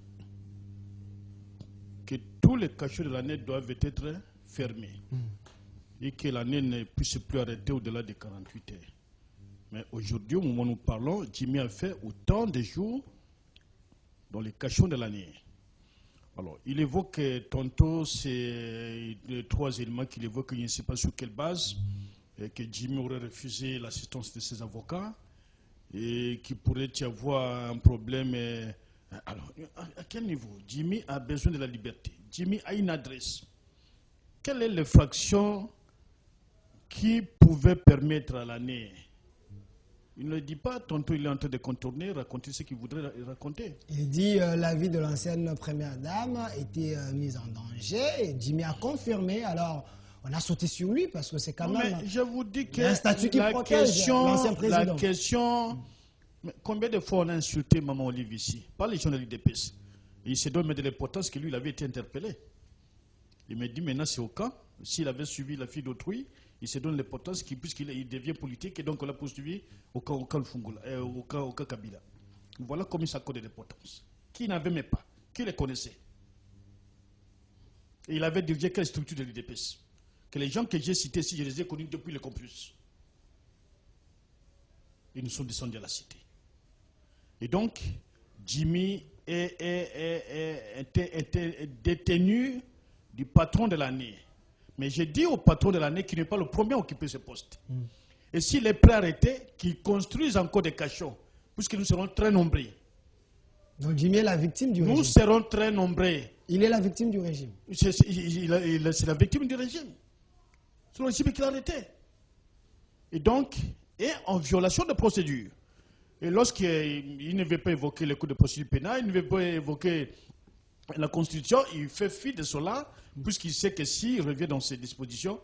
Speaker 3: que tous les cachots de l'année doivent être fermés et que l'année ne puisse plus arrêter au-delà des 48 heures. Mais aujourd'hui, au moment où nous parlons, Jimmy a fait autant de jours dans les cachons de l'année. Alors, il évoque tantôt ces 3 éléments qu'il évoque, je ne sais pas sur quelle base, et que Jimmy aurait refusé l'assistance de ses avocats et qu'il pourrait y avoir un problème. Alors, à quel niveau? Jimmy a besoin de la liberté. Jimmy a une adresse. Quelle est l'infraction qui pouvait permettre à l'année? Il ne le dit pas, tantôt il est en train de contourner, raconter ce qu'il voudrait raconter.
Speaker 1: Il dit la vie de l'ancienne première dame a été mise en danger et Jimmy a confirmé. Alors, on a sauté sur lui parce que c'est quand même
Speaker 3: Mais je vous dis que
Speaker 1: un statut qui protège l'ancien président.
Speaker 3: La question, mais combien de fois on a insulté Maman Olive ici? Pas les gens de l'IDPS. Il se donne de l'importance que lui, il avait été interpellé. Il me dit maintenant c'est au camp. S'il avait suivi la fille d'autrui, il se donne l'importance puisqu'il devient politique et donc on l'a poursuivi au camp Fungula, au camp Kabila. Voilà comment il s'accorde de l'importance. Qui n'avait même pas, qui les connaissait. Et il avait dirigé quelle structure de l'IDPS? Que les gens que j'ai cités ici, je les ai connus depuis le campus. Ils nous sont descendus à la cité. Et donc, Jimmy était détenu du patron de l'année. Mais j'ai dit au patron de l'année qu'il n'est pas le premier à occuper ce poste. Et s'il est prêt à arrêter, qu'il construise encore des cachons, puisque nous serons très nombreux.
Speaker 1: Donc Jimmy est la victime du régime.
Speaker 3: Nous serons très nombreux.
Speaker 1: Il est la victime du régime.
Speaker 3: C'est la victime du régime. C'est le régime qui l'a arrêté. Et donc, en violation de procédure. Et lorsqu'il ne veut pas évoquer le code de procédure pénale, il ne veut pas évoquer la Constitution, il fait fi de cela, puisqu'il sait que s'il revient dans ces dispositions,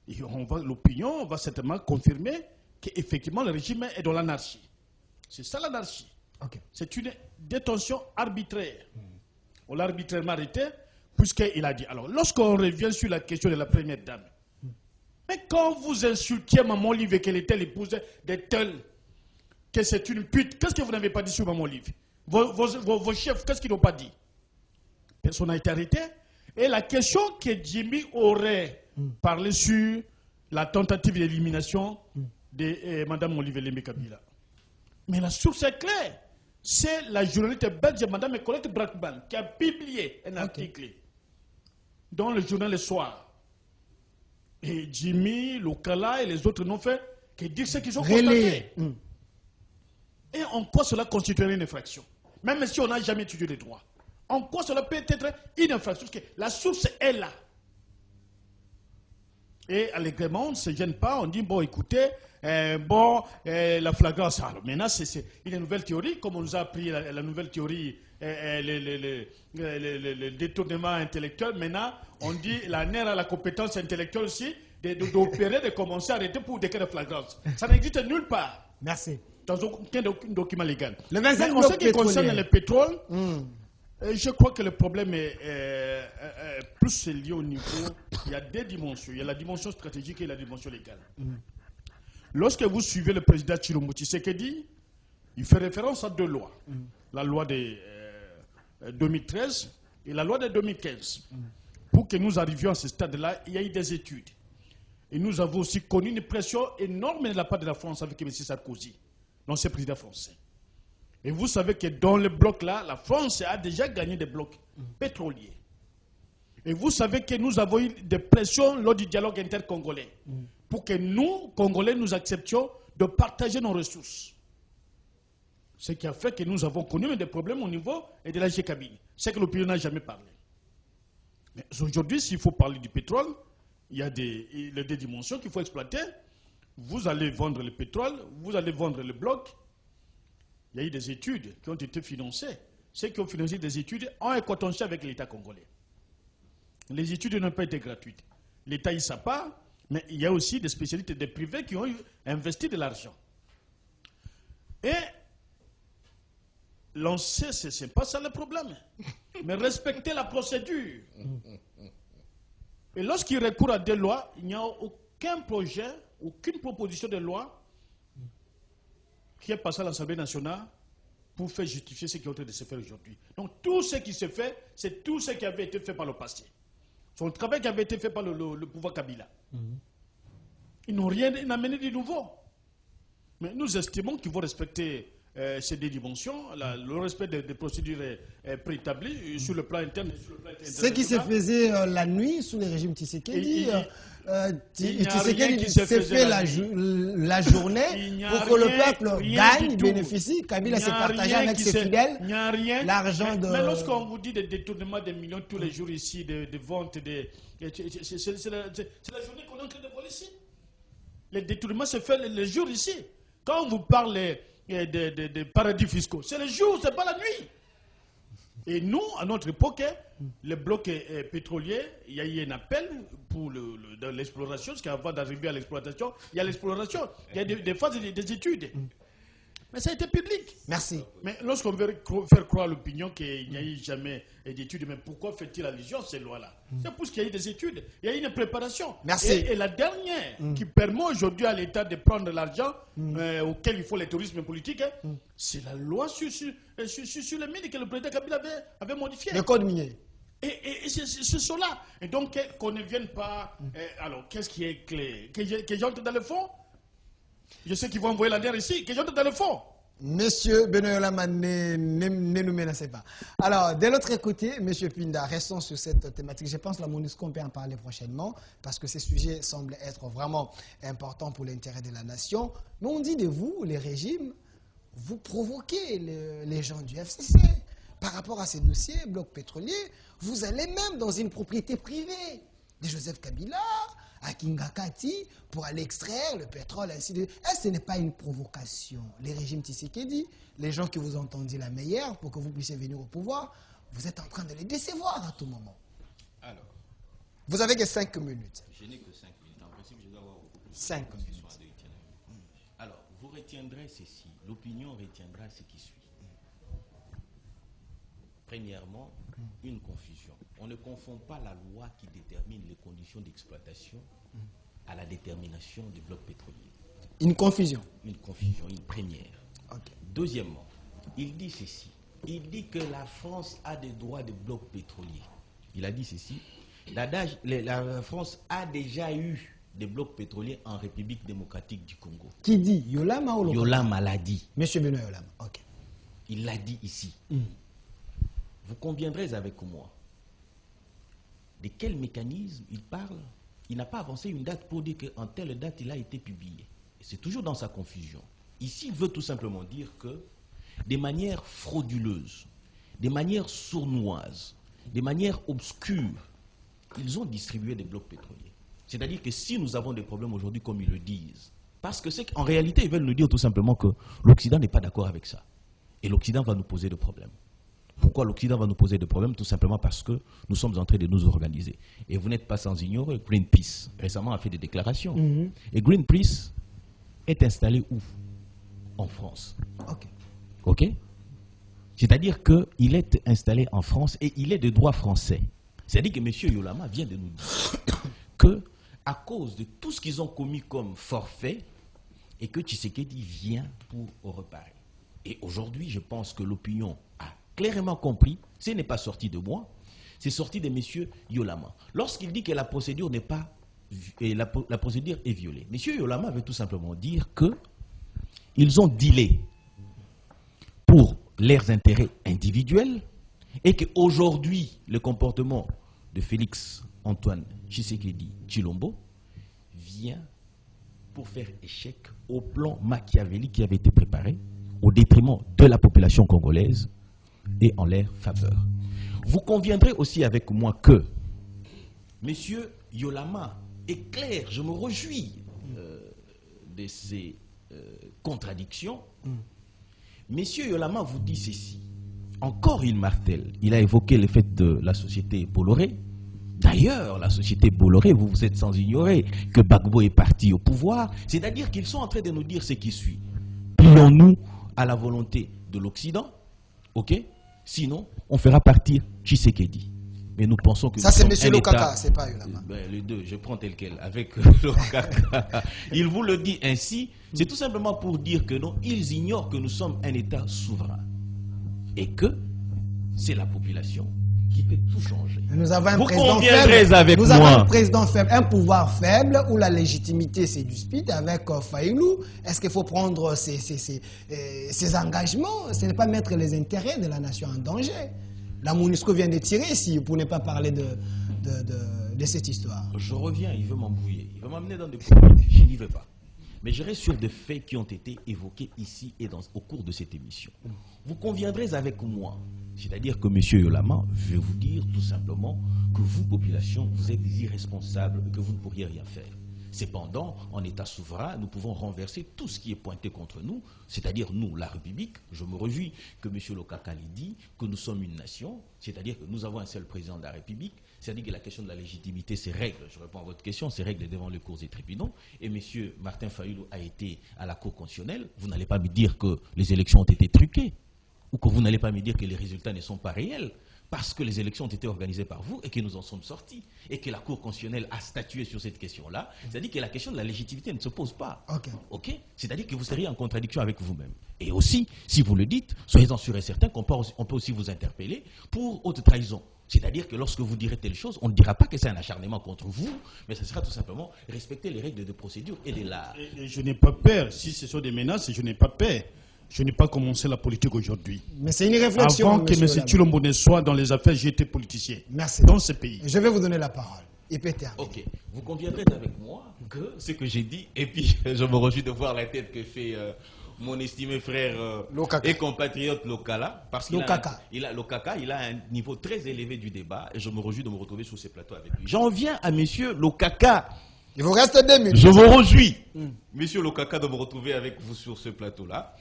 Speaker 3: l'opinion va certainement confirmer qu'effectivement le régime est dans l'anarchie. C'est ça l'anarchie.
Speaker 1: Okay.
Speaker 3: C'est une détention arbitraire. On l'a arbitrairement arrêté, puisqu'il a dit. Alors, lorsqu'on revient sur la question de la première dame, mais quand vous insultiez Maman Olive et qu'elle était l'épouse de tel, que c'est une pute, qu'est-ce que vous n'avez pas dit sur Maman Olive? Vos chefs, qu'est-ce qu'ils n'ont pas dit? Personne n'a été arrêté. Et la question que Jimmy aurait parlé sur la tentative d'élimination de Mme Olive Lembe Kabila. Mais la source est claire. C'est la journaliste belge Mme Colette Brackman qui a publié un article dans le journal Le Soir. Et Jimmy, Lokala et les autres n'ont fait que dire ce qu'ils ont constaté. Et en quoi cela constituerait une infraction? Même si on n'a jamais étudié les droits. En quoi cela peut être une infraction? Parce que la source est là. Et allègrement, on ne se gêne pas, on dit, bon, écoutez, la flagrance. Alors maintenant, c'est une nouvelle théorie, comme on nous a appris la nouvelle théorie, le détournement intellectuel. Maintenant, on dit, la NER a la compétence intellectuelle aussi d'opérer, de commencer à arrêter pour des cas de flagrance. Ça n'existe nulle part.
Speaker 1: Merci.
Speaker 3: Dans aucun document légal.
Speaker 1: Le 25
Speaker 3: en ce qui concerne le pétrole, je crois que le problème est plus lié au niveau. Il y a deux dimensions. Il y a la dimension stratégique et la dimension légale. Lorsque vous suivez le président Tshilombo Tshisekedi, il fait référence à deux lois. La loi de 2013 et la loi de 2015. Pour que nous arrivions à ce stade-là, il y a eu des études. Et nous avons aussi connu une pression énorme de la part de la France avec M. Sarkozy, l'ancien président français. Et vous savez que dans le bloc-là, la France a déjà gagné des blocs pétroliers. Et vous savez que nous avons eu des pressions lors du dialogue intercongolais pour que nous, Congolais, nous acceptions de partager nos ressources. Ce qui a fait que nous avons connu des problèmes au niveau de la G-Cabine. C'est que l'opinion n'a jamais parlé. Mais aujourd'hui, s'il faut parler du pétrole, il y a des dimensions qu'il faut exploiter. Vous allez vendre le pétrole, vous allez vendre le bloc. Il y a eu des études qui ont été financées. Ceux qui ont financé des études ont un contentieux avec l'État congolais. Les études n'ont pas été gratuites. L'État y sa part, mais il y a aussi des spécialistes des privés qui ont investi de l'argent. Et lancer, ce n'est pas ça le problème. Mais respecter la procédure. Et lorsqu'il recourt à des lois, il n'y a aucun projet, aucune proposition de loi qui est passé à l'Assemblée nationale pour faire justifier ce qui est en train de se faire aujourd'hui. Donc tout ce qui se fait, c'est tout ce qui avait été fait par le passé. C'est le travail qui avait été fait par le pouvoir Kabila. Ils n'ont rien amené de nouveau. Mais nous estimons qu'il faut respecter ces deux dimensions. Le respect des procédures préétablies sur le plan interne et sur le plan international.
Speaker 1: Ce qui se faisait la nuit sous le régime Tshisekedi, Tshisekedi s'est fait la journée pour que le peuple gagne, bénéficie. Kabila s'est partagé avec ses fidèles l'argent de...
Speaker 3: Mais lorsqu'on vous dit des détournements de millions tous les jours ici, de ventes, c'est la journée qu'on est en train de voler ici. Les détournements se font les jours ici. Quand on vous parle des paradis fiscaux, c'est le jour, c'est pas la nuit. Et nous, à notre époque, le bloc pétrolier, il y a eu un appel pour l'exploration, parce qu'avant d'arriver à l'exploitation, il y a l'exploration, il y a des phases des études. Mais ça a été public.
Speaker 1: Merci.
Speaker 3: Mais lorsqu'on veut faire croire l'opinion qu'il n'y a eu jamais d'études, mais pourquoi fait-il allusion à ces lois-là? C'est parce qu'il y a eu des études, il y a eu une préparation.
Speaker 1: Merci.
Speaker 3: Et la dernière qui permet aujourd'hui à l'État de prendre l'argent auquel il faut le tourisme politique, c'est la loi sur les mines que le président Kabila avait modifiée.
Speaker 1: Le code minier.
Speaker 3: Et c'est cela. Et donc, qu'on ne vienne pas... alors, qu'est-ce qui est clair? Que j'entre dans le fond? Je sais qu'ils vont envoyer la dernière ici, que j'entre dans le fond.
Speaker 1: Monsieur Benoît Yolama, ne nous menacez pas. Alors, de l'autre côté, Monsieur Pinda, restons sur cette thématique. Je pense que la MONUSCO, on peut en parler prochainement, parce que ces sujets semblent être vraiment importants pour l'intérêt de la nation. Mais on dit de vous, les régimes, vous provoquez les gens du FCC. Par rapport à ces dossiers, bloc pétrolier, vous allez même dans une propriété privée de Joseph Kabila, à Kingakati, pour aller extraire le pétrole, ainsi de suite. Est-ce que ce n'est pas une provocation? Les régimes Tshisekedi, les gens qui vous ont tendu la meilleure pour que vous puissiez venir au pouvoir, vous êtes en train de les décevoir à tout moment.
Speaker 2: Alors,
Speaker 1: vous avez que 5 minutes.
Speaker 2: je n'ai que 5 minutes. En principe, je dois avoir beaucoup plus.
Speaker 1: 5 minutes.
Speaker 2: Alors, vous retiendrez ceci. L'opinion retiendra ce qui suit. Premièrement, une confusion. On ne confond pas la loi qui détermine les conditions d'exploitation à la détermination du bloc pétrolier.
Speaker 1: Une confusion.
Speaker 2: Une confusion, une première.
Speaker 1: Okay.
Speaker 2: Deuxièmement, il dit ceci. Il dit que la France a des droits de bloc pétrolier. Il a dit ceci. La France a déjà eu des blocs pétroliers en République démocratique du Congo.
Speaker 1: Qui dit? Yolama ou Lokota?
Speaker 2: Yolama l'a dit.
Speaker 1: Monsieur Benoît Yolama, ok.
Speaker 2: Il l'a dit ici. Vous conviendrez avec moi. De quel mécanisme il parle? Il n'a pas avancé une date pour dire qu'en telle date il a été publié. C'est toujours dans sa confusion. Ici, il veut tout simplement dire que des manières frauduleuses, des manières sournoises, des manières obscures, ils ont distribué des blocs pétroliers. C'est-à-dire que si nous avons des problèmes aujourd'hui, comme ils le disent, parce que c'est qu'en réalité, ils veulent nous dire tout simplement que l'Occident n'est pas d'accord avec ça. Et l'Occident va nous poser des problèmes. Pourquoi l'Occident va nous poser des problèmes? Tout simplement parce que nous sommes en train de nous organiser. Et vous n'êtes pas sans ignorer, Greenpeace récemment a fait des déclarations. Et Greenpeace est installé où? En France. Ok. C'est-à-dire qu'il est installé en France et il est de droit français. C'est-à-dire que M. Yolama vient de nous dire que, à cause de tout ce qu'ils ont commis comme forfait, et que Tshisekedi vient pour reparer. Et aujourd'hui, je pense que l'opinion a clairement compris, ce n'est pas sorti de moi, c'est sorti de M. Yolama. Lorsqu'il dit que la procédure n'est pas, la procédure est violée, M. Yolama veut tout simplement dire que ils ont dealé pour leurs intérêts individuels et qu'aujourd'hui, le comportement de Félix Antoine Tshisekedi Tshilombo vient pour faire échec au plan machiavélique qui avait été préparé au détriment de la population congolaise et en leur faveur. Vous conviendrez aussi avec moi que M. Yolama est clair, je me réjouis de ces contradictions. M. Yolama vous dit ceci. Encore il martèle. Il a évoqué le fait de la société Bolloré. D'ailleurs, la société Bolloré, vous êtes sans ignorer que Gbagbo est parti au pouvoir. C'est-à-dire qu'ils sont en train de nous dire ce qui suit. Plions-nous à la volonté de l'Occident, ok? Sinon, on fera partir Tshisekedi. Mais nous pensons que...
Speaker 1: Ça, c'est M. Lokaka, c'est pas Yolama.
Speaker 2: Les deux, je prends tel quel, avec Lokaka. Il vous le dit ainsi, c'est tout simplement pour dire que non, ils ignorent que nous sommes un État souverain. Et que c'est la population qui peut tout changer.
Speaker 1: Nous avons un
Speaker 2: Vous
Speaker 1: président
Speaker 2: conviendrez
Speaker 1: faible.
Speaker 2: avec
Speaker 1: Nous
Speaker 2: moi.
Speaker 1: avons un président faible, un pouvoir faible où la légitimité c'est du speed avec Faïlou. Est-ce qu'il faut prendre ces engagements? Ce n'est pas mettre les intérêts de la nation en danger. La MONUSCO vient de tirer ici pour ne pas parler de cette histoire.
Speaker 2: Je reviens, il veut m'embrouiller. Il veut m'amener dans des problèmes. Je n'y vais pas. Mais je reste sur des faits qui ont été évoqués ici et au cours de cette émission. Vous conviendrez avec moi, c'est-à-dire que M. Yolama, je vais vous dire tout simplement que vous, population, vous êtes des irresponsables et que vous ne pourriez rien faire. Cependant, en État souverain, nous pouvons renverser tout ce qui est pointé contre nous, c'est-à-dire nous, la République. Je me réjouis que M. Lokaka l'ait dit, que nous sommes une nation, c'est-à-dire que nous avons un seul président de la République, c'est-à-dire que la question de la légitimité, c'est règle, je réponds à votre question, c'est règle devant les cours et tribunaux, et M. Martin Fayoulou a été à la Cour constitutionnelle, vous n'allez pas me dire que les élections ont été truquées, ou que vous n'allez pas me dire que les résultats ne sont pas réels, parce que les élections ont été organisées par vous et que nous en sommes sortis, et que la Cour constitutionnelle a statué sur cette question-là, c'est-à-dire que la question de la légitimité ne se pose pas. Ok. C'est-à-dire que vous seriez en contradiction avec vous-même. Et aussi, si vous le dites, soyez-en sûrs et certains qu'on peut aussi vous interpeller pour haute trahison. C'est-à-dire que lorsque vous direz telle chose, on ne dira pas que c'est un acharnement contre vous, mais ce sera tout simplement respecter les règles de procédure et de l'art.
Speaker 3: Et je n'ai pas peur. Si ce sont des menaces, je n'ai pas peur. Je n'ai pas commencé la politique aujourd'hui.
Speaker 1: Mais c'est une réflexion.
Speaker 3: Avant que M. Tshilombo soit dans les affaires, j'ai été politicien.
Speaker 1: Merci.
Speaker 3: Dans ce pays.
Speaker 1: Je vais vous donner la parole.
Speaker 2: Ok. Vous conviendrez avec moi que ce que j'ai dit, et puis je me réjouis de voir la tête que fait mon estimé frère et compatriote Lokala, parce qu'il a un niveau très élevé du débat, et je me réjouis de me retrouver sur ces plateaux avec lui. J'en viens à M. Lokaka.
Speaker 1: Il vous reste 2 minutes.
Speaker 2: Je me réjouis, M. Lokaka, de me retrouver avec vous sur ce plateau-là.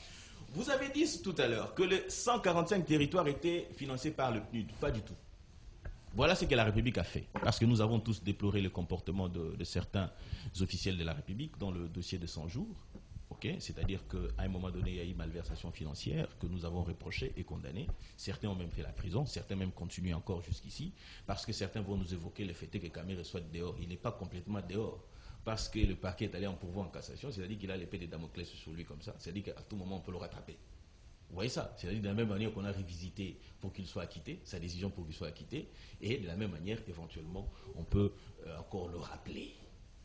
Speaker 2: Vous avez dit tout à l'heure que les 145 territoires étaient financés par le PNUD. Pas du tout. Voilà ce que la République a fait. Parce que nous avons tous déploré le comportement de certains officiels de la République dans le dossier de 100 jours. C'est-à-dire qu'à un moment donné, il y a eu malversation financière que nous avons reproché et condamné. Certains ont même fait la prison, certains même continuent encore jusqu'ici, parce que certains vont nous évoquer le fait que Kamere soit dehors. Il n'est pas complètement dehors, parce que le parquet est allé en pourvoi en cassation, c'est-à-dire qu'il a l'épée de Damoclès sur lui comme ça, c'est-à-dire qu'à tout moment on peut le rattraper. Vous voyez ça? C'est-à-dire de la même manière qu'on a révisité pour qu'il soit acquitté, sa décision pour qu'il soit acquitté, et de la même manière, éventuellement, on peut encore le rappeler.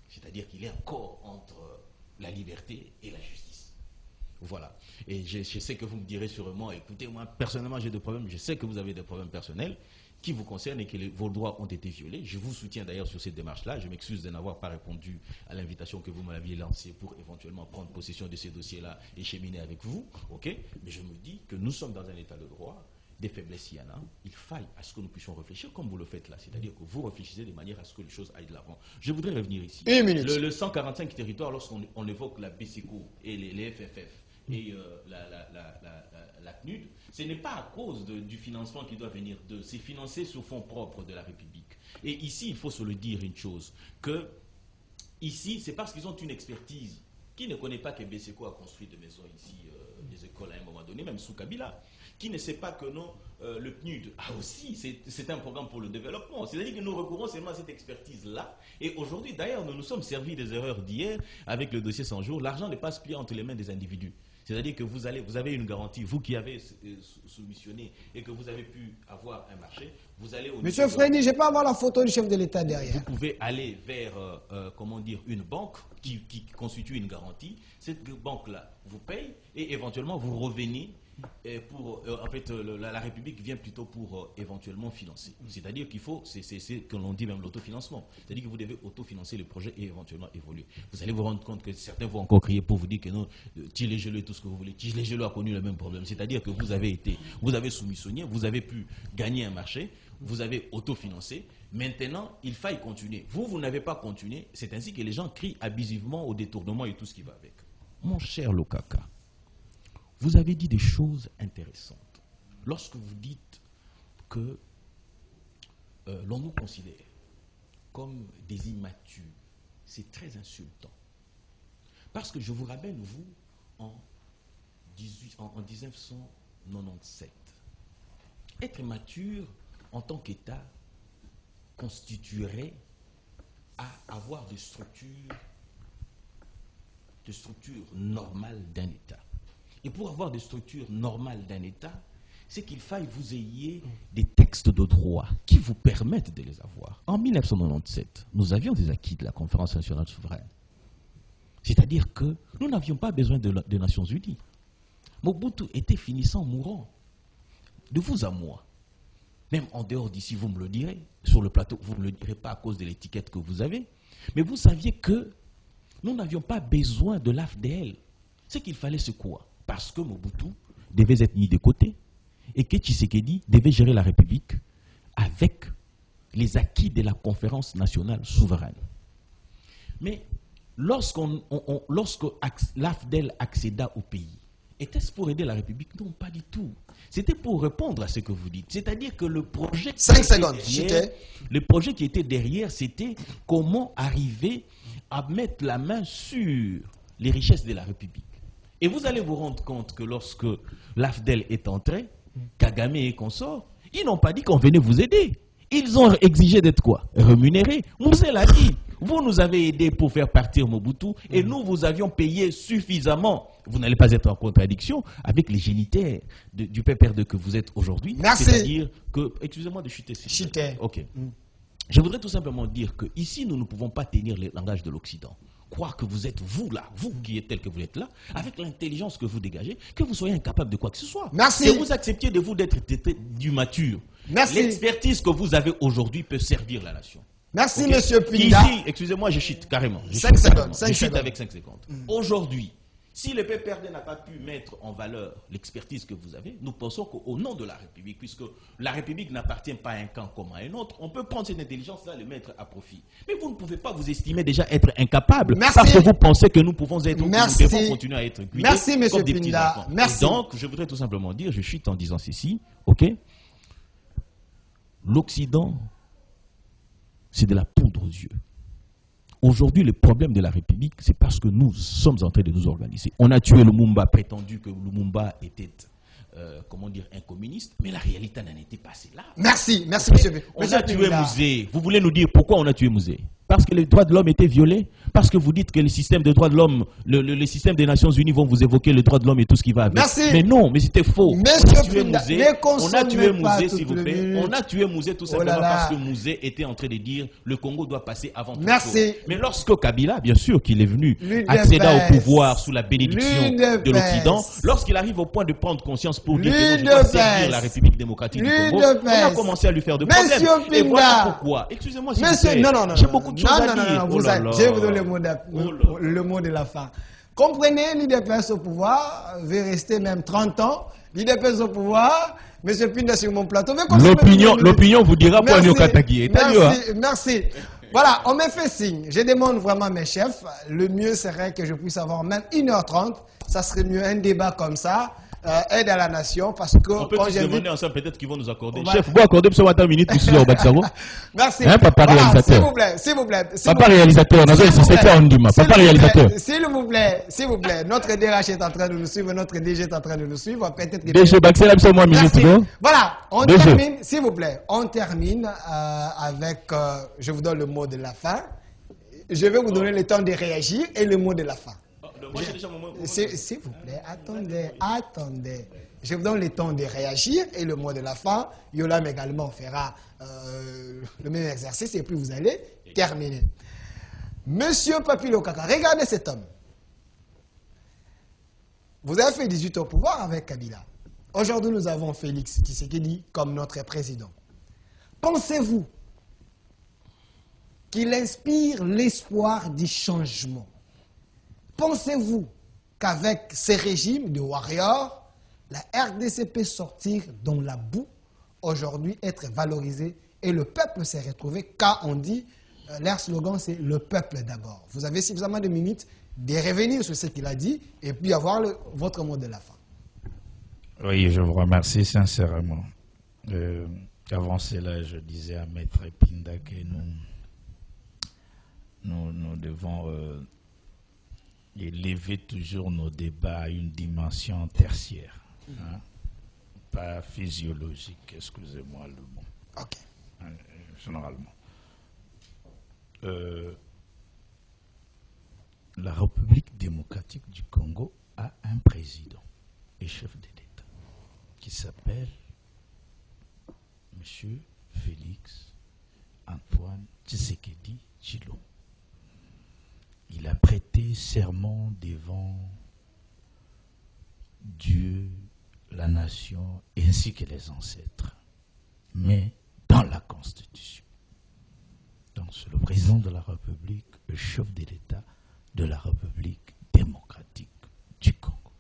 Speaker 2: C'est-à-dire qu'il est encore entre la liberté et la justice. Voilà. Et je sais que vous me direz sûrement, écoutez, moi, personnellement, j'ai des problèmes, je sais que vous avez des problèmes personnels qui vous concernent et que vos droits ont été violés. Je vous soutiens d'ailleurs sur cette démarche-là. Je m'excuse de n'avoir pas répondu à l'invitation que vous m'aviez lancée pour éventuellement prendre possession de ces dossiers-là et cheminer avec vous. Mais je me dis que nous sommes dans un état de droit. Des faiblesses, il y en a. Il faille à ce que nous puissions réfléchir comme vous le faites là. C'est-à-dire que vous réfléchissez de manière à ce que les choses aillent de l'avant. Je voudrais revenir ici. Le 145 territoires, lorsqu'on évoque la BCECO et les FFF et la CNUD, ce n'est pas à cause du financement qui doit venir d'eux. C'est financé sur fonds propres de la République. Et ici, il faut se le dire une chose, que ici, c'est parce qu'ils ont une expertise. Qui ne connaît pas que BCECO a construit des maisons ici, des écoles à un moment donné, même sous Kabila? Qui ne sait pas que le PNUD a aussi, c'est un programme pour le développement. C'est-à-dire que nous recourons seulement à cette expertise-là. Et aujourd'hui, d'ailleurs, nous nous sommes servis des erreurs d'hier avec le dossier 100 jours. L'argent ne passe plus entre les mains des individus. C'est-à-dire que vous avez une garantie, vous qui avez soumissionné et que vous avez pu avoir un marché, vous allez au...
Speaker 1: Monsieur Freddy, je peux avoir la photo du chef de l'État derrière.
Speaker 2: Vous pouvez aller vers, une banque qui constitue une garantie. Cette banque-là vous paye et éventuellement vous revenez pour... la République vient plutôt pour éventuellement financer. C'est-à-dire qu'il faut, c'est que l'on dit même l'autofinancement. C'est-à-dire que vous devez autofinancer le projet et éventuellement évoluer. Vous allez vous rendre compte que certains vont encore crier pour vous dire que non, Tilé-Gelé et tout ce que vous voulez. Tilé-Gelé a connu le même problème. C'est-à-dire que vous avez soumissionné, vous avez pu gagner un marché, vous avez autofinancé. Maintenant, il faille continuer. Vous n'avez pas continué. C'est ainsi que les gens crient abusivement au détournement et tout ce qui va avec. Mon cher Lokaka, vous avez dit des choses intéressantes. Lorsque vous dites que l'on nous considère comme des immatures, c'est très insultant. Parce que je vous ramène, vous, en 1997. Être mature en tant qu'État constituerait à avoir des structures normales d'un État. Et pour avoir des structures normales d'un État, c'est qu'il faille vous ayez des textes de droit qui vous permettent de les avoir. En 1997, nous avions des acquis de la Conférence nationale souveraine. C'est-à-dire que nous n'avions pas besoin des Nations Unies. Mobutu était finissant mourant. De vous à moi. Même en dehors d'ici, vous me le direz. Sur le plateau, vous ne me le direz pas à cause de l'étiquette que vous avez. Mais vous saviez que nous n'avions pas besoin de l'AFDL. C'est qu'il fallait ce quoi? Parce que Mobutu devait être mis de côté et que Tshisekedi devait gérer la République avec les acquis de la conférence nationale souveraine. Mais lorsque l'AFDL accéda au pays, était-ce pour aider la République? Non, pas du tout. C'était pour répondre à ce que vous dites. C'est-à-dire que le projet...
Speaker 1: 5 secondes,
Speaker 2: le projet qui était derrière, c'était comment arriver à mettre la main sur les richesses de la République. Et vous allez vous rendre compte que lorsque l'AFDL est entré, Kagame et consorts, ils n'ont pas dit qu'on venait vous aider. Ils ont exigé d'être quoi? Rémunérés. Moussé l'a dit. Vous nous avez aidés pour faire partir Mobutu et nous vous avions payé suffisamment. Vous n'allez pas être en contradiction avec les génitaires du PPRD que vous êtes aujourd'hui.
Speaker 1: Merci.
Speaker 2: C'est-à-dire que... Excusez-moi de chuter.
Speaker 1: Chuter.
Speaker 2: Ok. Je voudrais tout simplement dire que ici nous ne pouvons pas tenir le langage de l'Occident. Croire que vous êtes vous là, vous qui êtes tel que vous êtes là, avec l'intelligence que vous dégagez, que vous soyez incapable de quoi que ce soit.
Speaker 1: Merci.
Speaker 2: Que vous acceptiez de vous d'être du mature.
Speaker 1: Merci.
Speaker 2: L'expertise que vous avez aujourd'hui peut servir la nation.
Speaker 1: Merci,
Speaker 2: Okay?
Speaker 1: Monsieur Pinda.
Speaker 2: Ici, excusez-moi, je chute carrément. Je
Speaker 1: 5 secondes.
Speaker 2: je chute avec 5 secondes. Aujourd'hui, si le PPRD n'a pas pu mettre en valeur l'expertise que vous avez, nous pensons qu'au nom de la République, puisque la République n'appartient pas à un camp comme à un autre, on peut prendre cette intelligence-là et le mettre à profit. Mais vous ne pouvez pas vous estimer déjà être incapable parce que vous pensez que nous pouvons être, nous devons continuer à être guidés comme des petits enfants.
Speaker 1: Merci.
Speaker 2: Donc, je voudrais tout simplement dire, je chute en disant ceci, ok? L'Occident, c'est de la poudre aux yeux. Aujourd'hui, le problème de la République, c'est parce que nous sommes en train de nous organiser. On a tué Lumumba, prétendu que Lumumba était, comment dire, un communiste, mais la réalité n'en était pas là.
Speaker 1: Merci, merci, monsieur.
Speaker 2: On a tué Mouzé. Vous voulez nous dire pourquoi on a tué Mouzé? Parce que les droits de l'homme étaient violés? Parce que vous dites que le système des droits de l'homme, le système des Nations Unies vont vous évoquer les droits de l'homme et tout ce qui va avec.
Speaker 1: Merci.
Speaker 2: Mais non, mais c'était faux.
Speaker 1: Monsieur
Speaker 2: on a tué Mouzé, on a tué Mouzé, s'il vous plaît.
Speaker 1: minutes.
Speaker 2: On a tué Mouzé tout simplement parce que Mouzé était en train de dire le Congo doit passer avant tout.
Speaker 1: Merci.
Speaker 2: Mais lorsque Kabila, bien sûr qu'il est venu accéder au pouvoir sous la bénédiction de l'Occident, lorsqu'il arrive au point de prendre conscience pour dire que je dois servir la République démocratique du Congo, on a commencé à lui faire de problèmes. Et voilà pourquoi. Excusez-moi s'il vous plaît.
Speaker 1: Non,
Speaker 2: j'ai beaucoup de choses à dire.
Speaker 1: Je vais vous donner le mot de la fin. Comprenez, l'IDPS au pouvoir veut rester même 30 ans. L'IDPS au pouvoir, M. Pinda sur mon plateau.
Speaker 2: L'opinion vous dira pour nous Katagi.
Speaker 1: Merci. Voilà, on m'a fait signe. Je demande vraiment à mes chefs. Le mieux serait que je puisse avoir même 1h30. Ça serait mieux un débat comme ça. Aide à la nation parce que
Speaker 2: on peut se demander ensemble peut-être qu'ils vont nous accorder.
Speaker 1: Voilà.
Speaker 2: Chef, vous accordez ce matin minute ici au Baksaro.
Speaker 1: Merci.
Speaker 2: Hein, papa réalisateur.
Speaker 1: S'il vous plaît.
Speaker 2: Papa réalisateur, papa réalisateur.
Speaker 1: S'il vous plaît, notre DRH est en train de nous suivre, notre DG est en train de nous suivre. Peut-être que
Speaker 2: DG Baksaro, c'est moi minute.
Speaker 1: Voilà, on termine, s'il vous plaît. On termine avec, je vous donne le mot de la fin. Je vais vous donner le temps de réagir et le mot de la fin. S'il vous plaît, attendez. Je vous donne le temps de réagir et le mot de la fin. Yolam également fera le même exercice et puis vous allez terminer. Monsieur Papilo Kaka, regardez cet homme. Vous avez fait 18 ans au pouvoir avec Kabila. Aujourd'hui, nous avons Félix Tshisekedi comme notre président. Pensez-vous qu'il inspire l'espoir du changement? Pensez-vous qu'avec ces régimes de warriors, la RDC peut sortir dans la boue, aujourd'hui être valorisée et le peuple s'est retrouvé, car on dit, leur slogan c'est le peuple d'abord. Vous avez suffisamment de minutes de revenir sur ce qu'il a dit et puis avoir votre mot de la fin.
Speaker 4: Oui, je vous remercie sincèrement. Avant cela, je disais à Maître Pinda que nous devons élever toujours nos débats à une dimension tertiaire, hein, pas physiologique, excusez-moi le mot.
Speaker 1: Ok.
Speaker 4: Généralement. La République démocratique du Congo a un président et chef de l'État. qui s'appelle M. Félix Antoine Tshisekedi Tshilombo. Il a prêté serment devant Dieu, la nation, ainsi que les ancêtres, mais dans la Constitution. Donc c'est le président de la République, le chef de l'État de la République démocratique du Congo.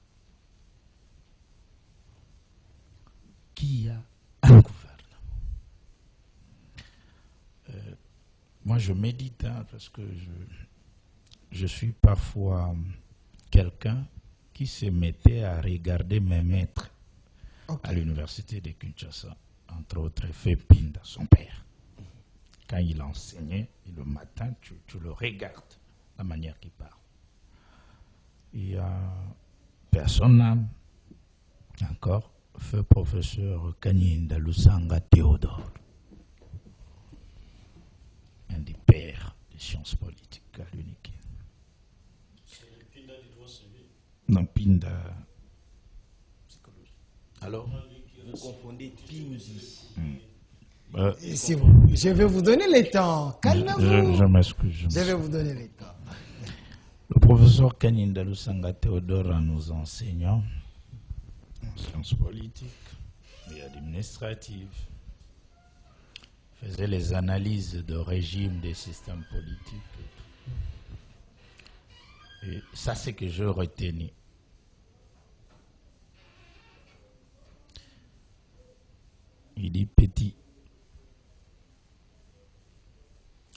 Speaker 4: Qui a un gouvernement. Moi je médite parce que je suis parfois quelqu'un qui se mettait à regarder mes maîtres à l'université de Kinshasa, entre autres Pinda, son père. Quand il enseignait, et le matin, tu le regardes, la manière qu'il parle. Il y a personne encore, feu professeur Kanyinda Lusanga Théodore, un des pères des sciences politiques à l'UNIKI. Non, Pinda. Alors,
Speaker 2: vous confondez Pindi.
Speaker 1: Je vais vous donner les temps. Calmez-vous.
Speaker 4: Je m'excuse.
Speaker 1: Je vais vous donner les temps.
Speaker 4: Le professeur Kanyinda Lusanga Théodore, en nous enseignant en sciences politiques et administratives, faisait les analyses de régime des systèmes politiques. Et ça, c'est que je retenais. Il dit, petit,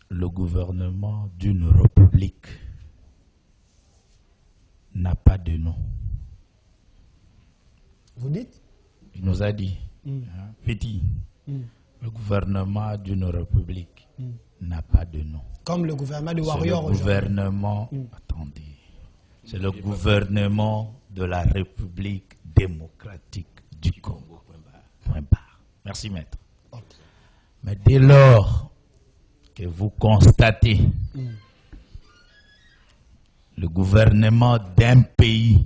Speaker 4: le gouvernement d'une république n'a pas de nom.
Speaker 1: Vous dites?
Speaker 4: Il nous a dit, petit, le gouvernement d'une république n'a pas de nom.
Speaker 1: Comme le gouvernement de
Speaker 4: C'est
Speaker 1: Warrior
Speaker 4: le gouvernement, attendez, c'est le gouvernement de la République démocratique du Congo. Point barre. Merci, maître.
Speaker 1: Okay.
Speaker 4: Mais dès lors que vous constatez le gouvernement d'un pays,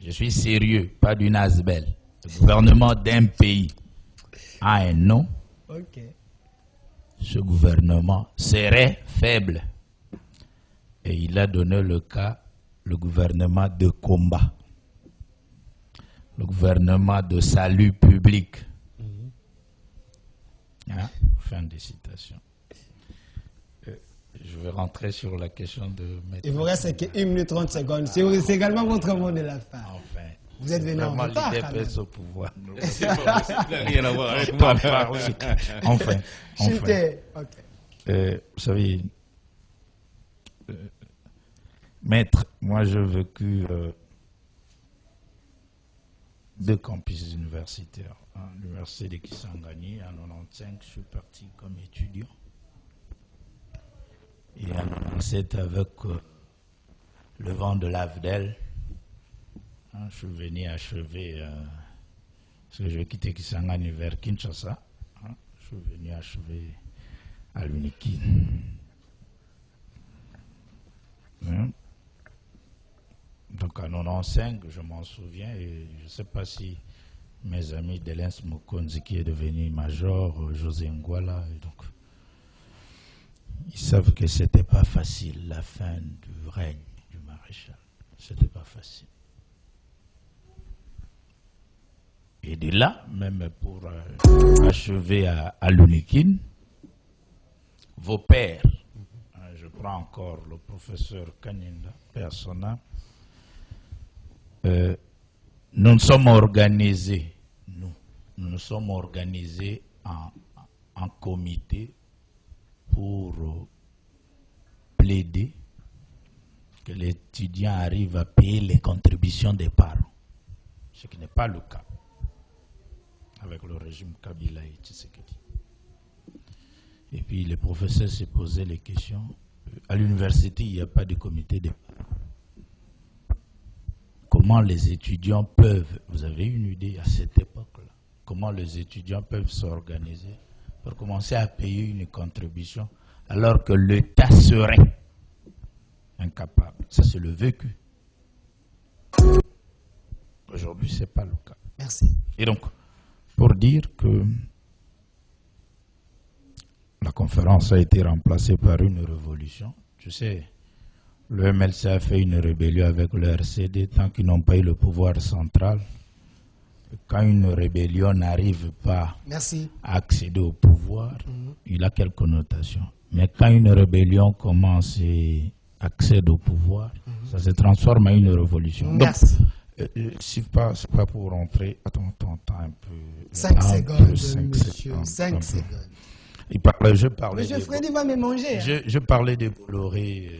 Speaker 4: je suis sérieux, pas du Nasbel, le gouvernement d'un pays a un nom, ce gouvernement serait faible. Et il a donné le cas, le gouvernement de combat, le gouvernement de salut public. Fin de citation. Je vais rentrer sur la question de maître.
Speaker 1: Il vous reste que 1 minute 30 secondes. C'est également votre mot de la fin.
Speaker 4: Enfin.
Speaker 1: Vous êtes venu en retard.
Speaker 4: L'IDPS au pouvoir.
Speaker 2: Ça n'a rien à voir avec moi.
Speaker 4: Enfin.
Speaker 1: Okay.
Speaker 4: Vous savez, maître, moi j'ai vécu 2 campus universitaires. L'université de Kisangani, en 1995, je suis parti comme étudiant. Et en 1997, avec le vent de l'Avdel, je suis venu achever, parce que je quittais Kisangani vers Kinshasa, je suis venu achever à l'UNIKI. Donc en 1995, je m'en souviens, et je ne sais pas si mes amis d'Elens Mokonzi, qui est devenu major, José Ngwala, et donc ils savent que ce n'était pas facile, la fin du règne du maréchal. Ce n'était pas facile. Et de là, même pour achever à l'UNIKIN, vos pères, je prends encore le professeur Kanyinda, personnel, nous nous sommes organisés, nous nous sommes organisés en comité pour plaider que l'étudiant arrive à payer les contributions des parents, ce qui n'est pas le cas avec le régime Kabila et Tshisekedi. Et puis les professeurs se posaient les questions. À l'université, il n'y a pas de comité de parents. Comment les étudiants peuvent, vous avez une idée à cette époque-là, comment les étudiants peuvent s'organiser pour commencer à payer une contribution alors que l'État serait incapable. Ça, c'est le vécu. Aujourd'hui, ce n'est pas le cas.
Speaker 1: Merci.
Speaker 4: Et donc, pour dire que la conférence a été remplacée par une révolution, tu sais, le MLC a fait une rébellion avec le RCD tant qu'ils n'ont pas eu le pouvoir central. Quand une rébellion n'arrive pas
Speaker 1: Merci.
Speaker 4: à accéder au pouvoir, il a quelques connotations. Mais quand une rébellion commence et accède au pouvoir, ça se transforme en une révolution.
Speaker 1: Merci.
Speaker 4: Donc, c'est pas pour rentrer. Attends un peu.
Speaker 1: 5 secondes, monsieur. 5
Speaker 4: un peu.
Speaker 1: secondes.
Speaker 4: Je parlais
Speaker 1: Monsieur Freddy va me manger. Hein.
Speaker 4: Je parlais de Bolloré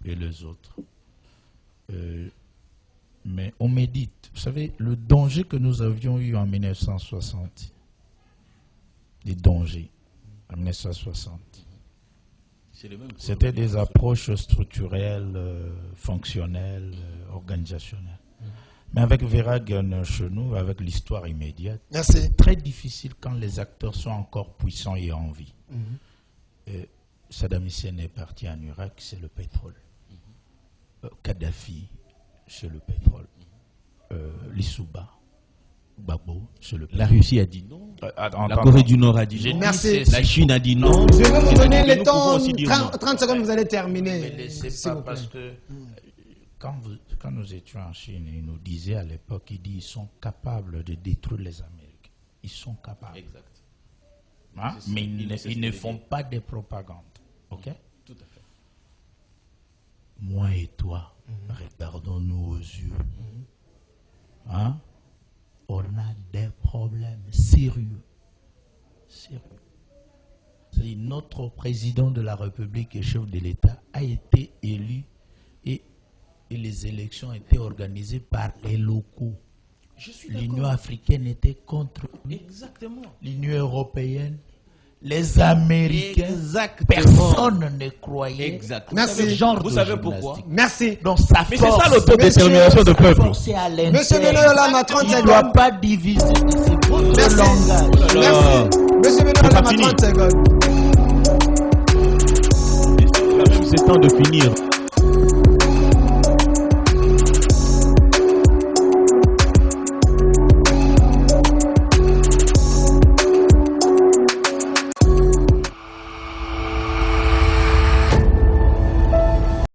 Speaker 4: et les autres. Mais on médite. Vous savez, le danger que nous avions eu en 1960, les dangers en 1960, c'était des approches structurelles, fonctionnelles, organisationnelles. Mais avec Veragun chez nous, avec l'histoire immédiate, c'est très difficile quand les acteurs sont encore puissants et en vie. Saddam Hussein est parti en Irak, c'est le pétrole. Kadhafi, c'est le pétrole. Lissouba, Gbagbo, c'est le pétrole.
Speaker 2: La Russie a dit non. La Corée du Nord a dit non.
Speaker 1: Merci.
Speaker 2: La Chine a dit non.
Speaker 1: Je vais vous donner le temps.
Speaker 2: temps.
Speaker 1: 30 secondes, vous allez terminer.
Speaker 4: Ne laissez pas parce que quand nous étions en Chine, ils nous disaient à l'époque, ils sont capables de détruire les Américains. Ils sont capables.
Speaker 2: Exact.
Speaker 4: Hein? Mais ils ne font pas de propagande. Ok?
Speaker 2: Tout à fait.
Speaker 4: Moi et toi, regardons-nous aux yeux. Hein? On a des problèmes sérieux. C'est notre président de la République et chef de l'État a été élu et les élections étaient organisées par les locaux. L'Union africaine était contre nous.
Speaker 2: Exactement.
Speaker 4: L'Union européenne, les Américains.
Speaker 2: Exactement.
Speaker 4: Personne ne croyait.
Speaker 2: Exactement.
Speaker 1: Merci.
Speaker 2: Vous savez pourquoi?
Speaker 1: Merci.
Speaker 4: Donc ça
Speaker 2: Mais c'est ça l'autodétermination de peuple.
Speaker 1: Monsieur Benoît Lama, 30
Speaker 4: Il ne
Speaker 1: secondes.
Speaker 4: doit pas diviser. C'est pour le
Speaker 1: Merci.
Speaker 4: langage.
Speaker 1: Merci. Monsieur Benoît Lama,
Speaker 2: fini.
Speaker 1: 30 secondes.
Speaker 2: C'est quand même c'est temps de finir.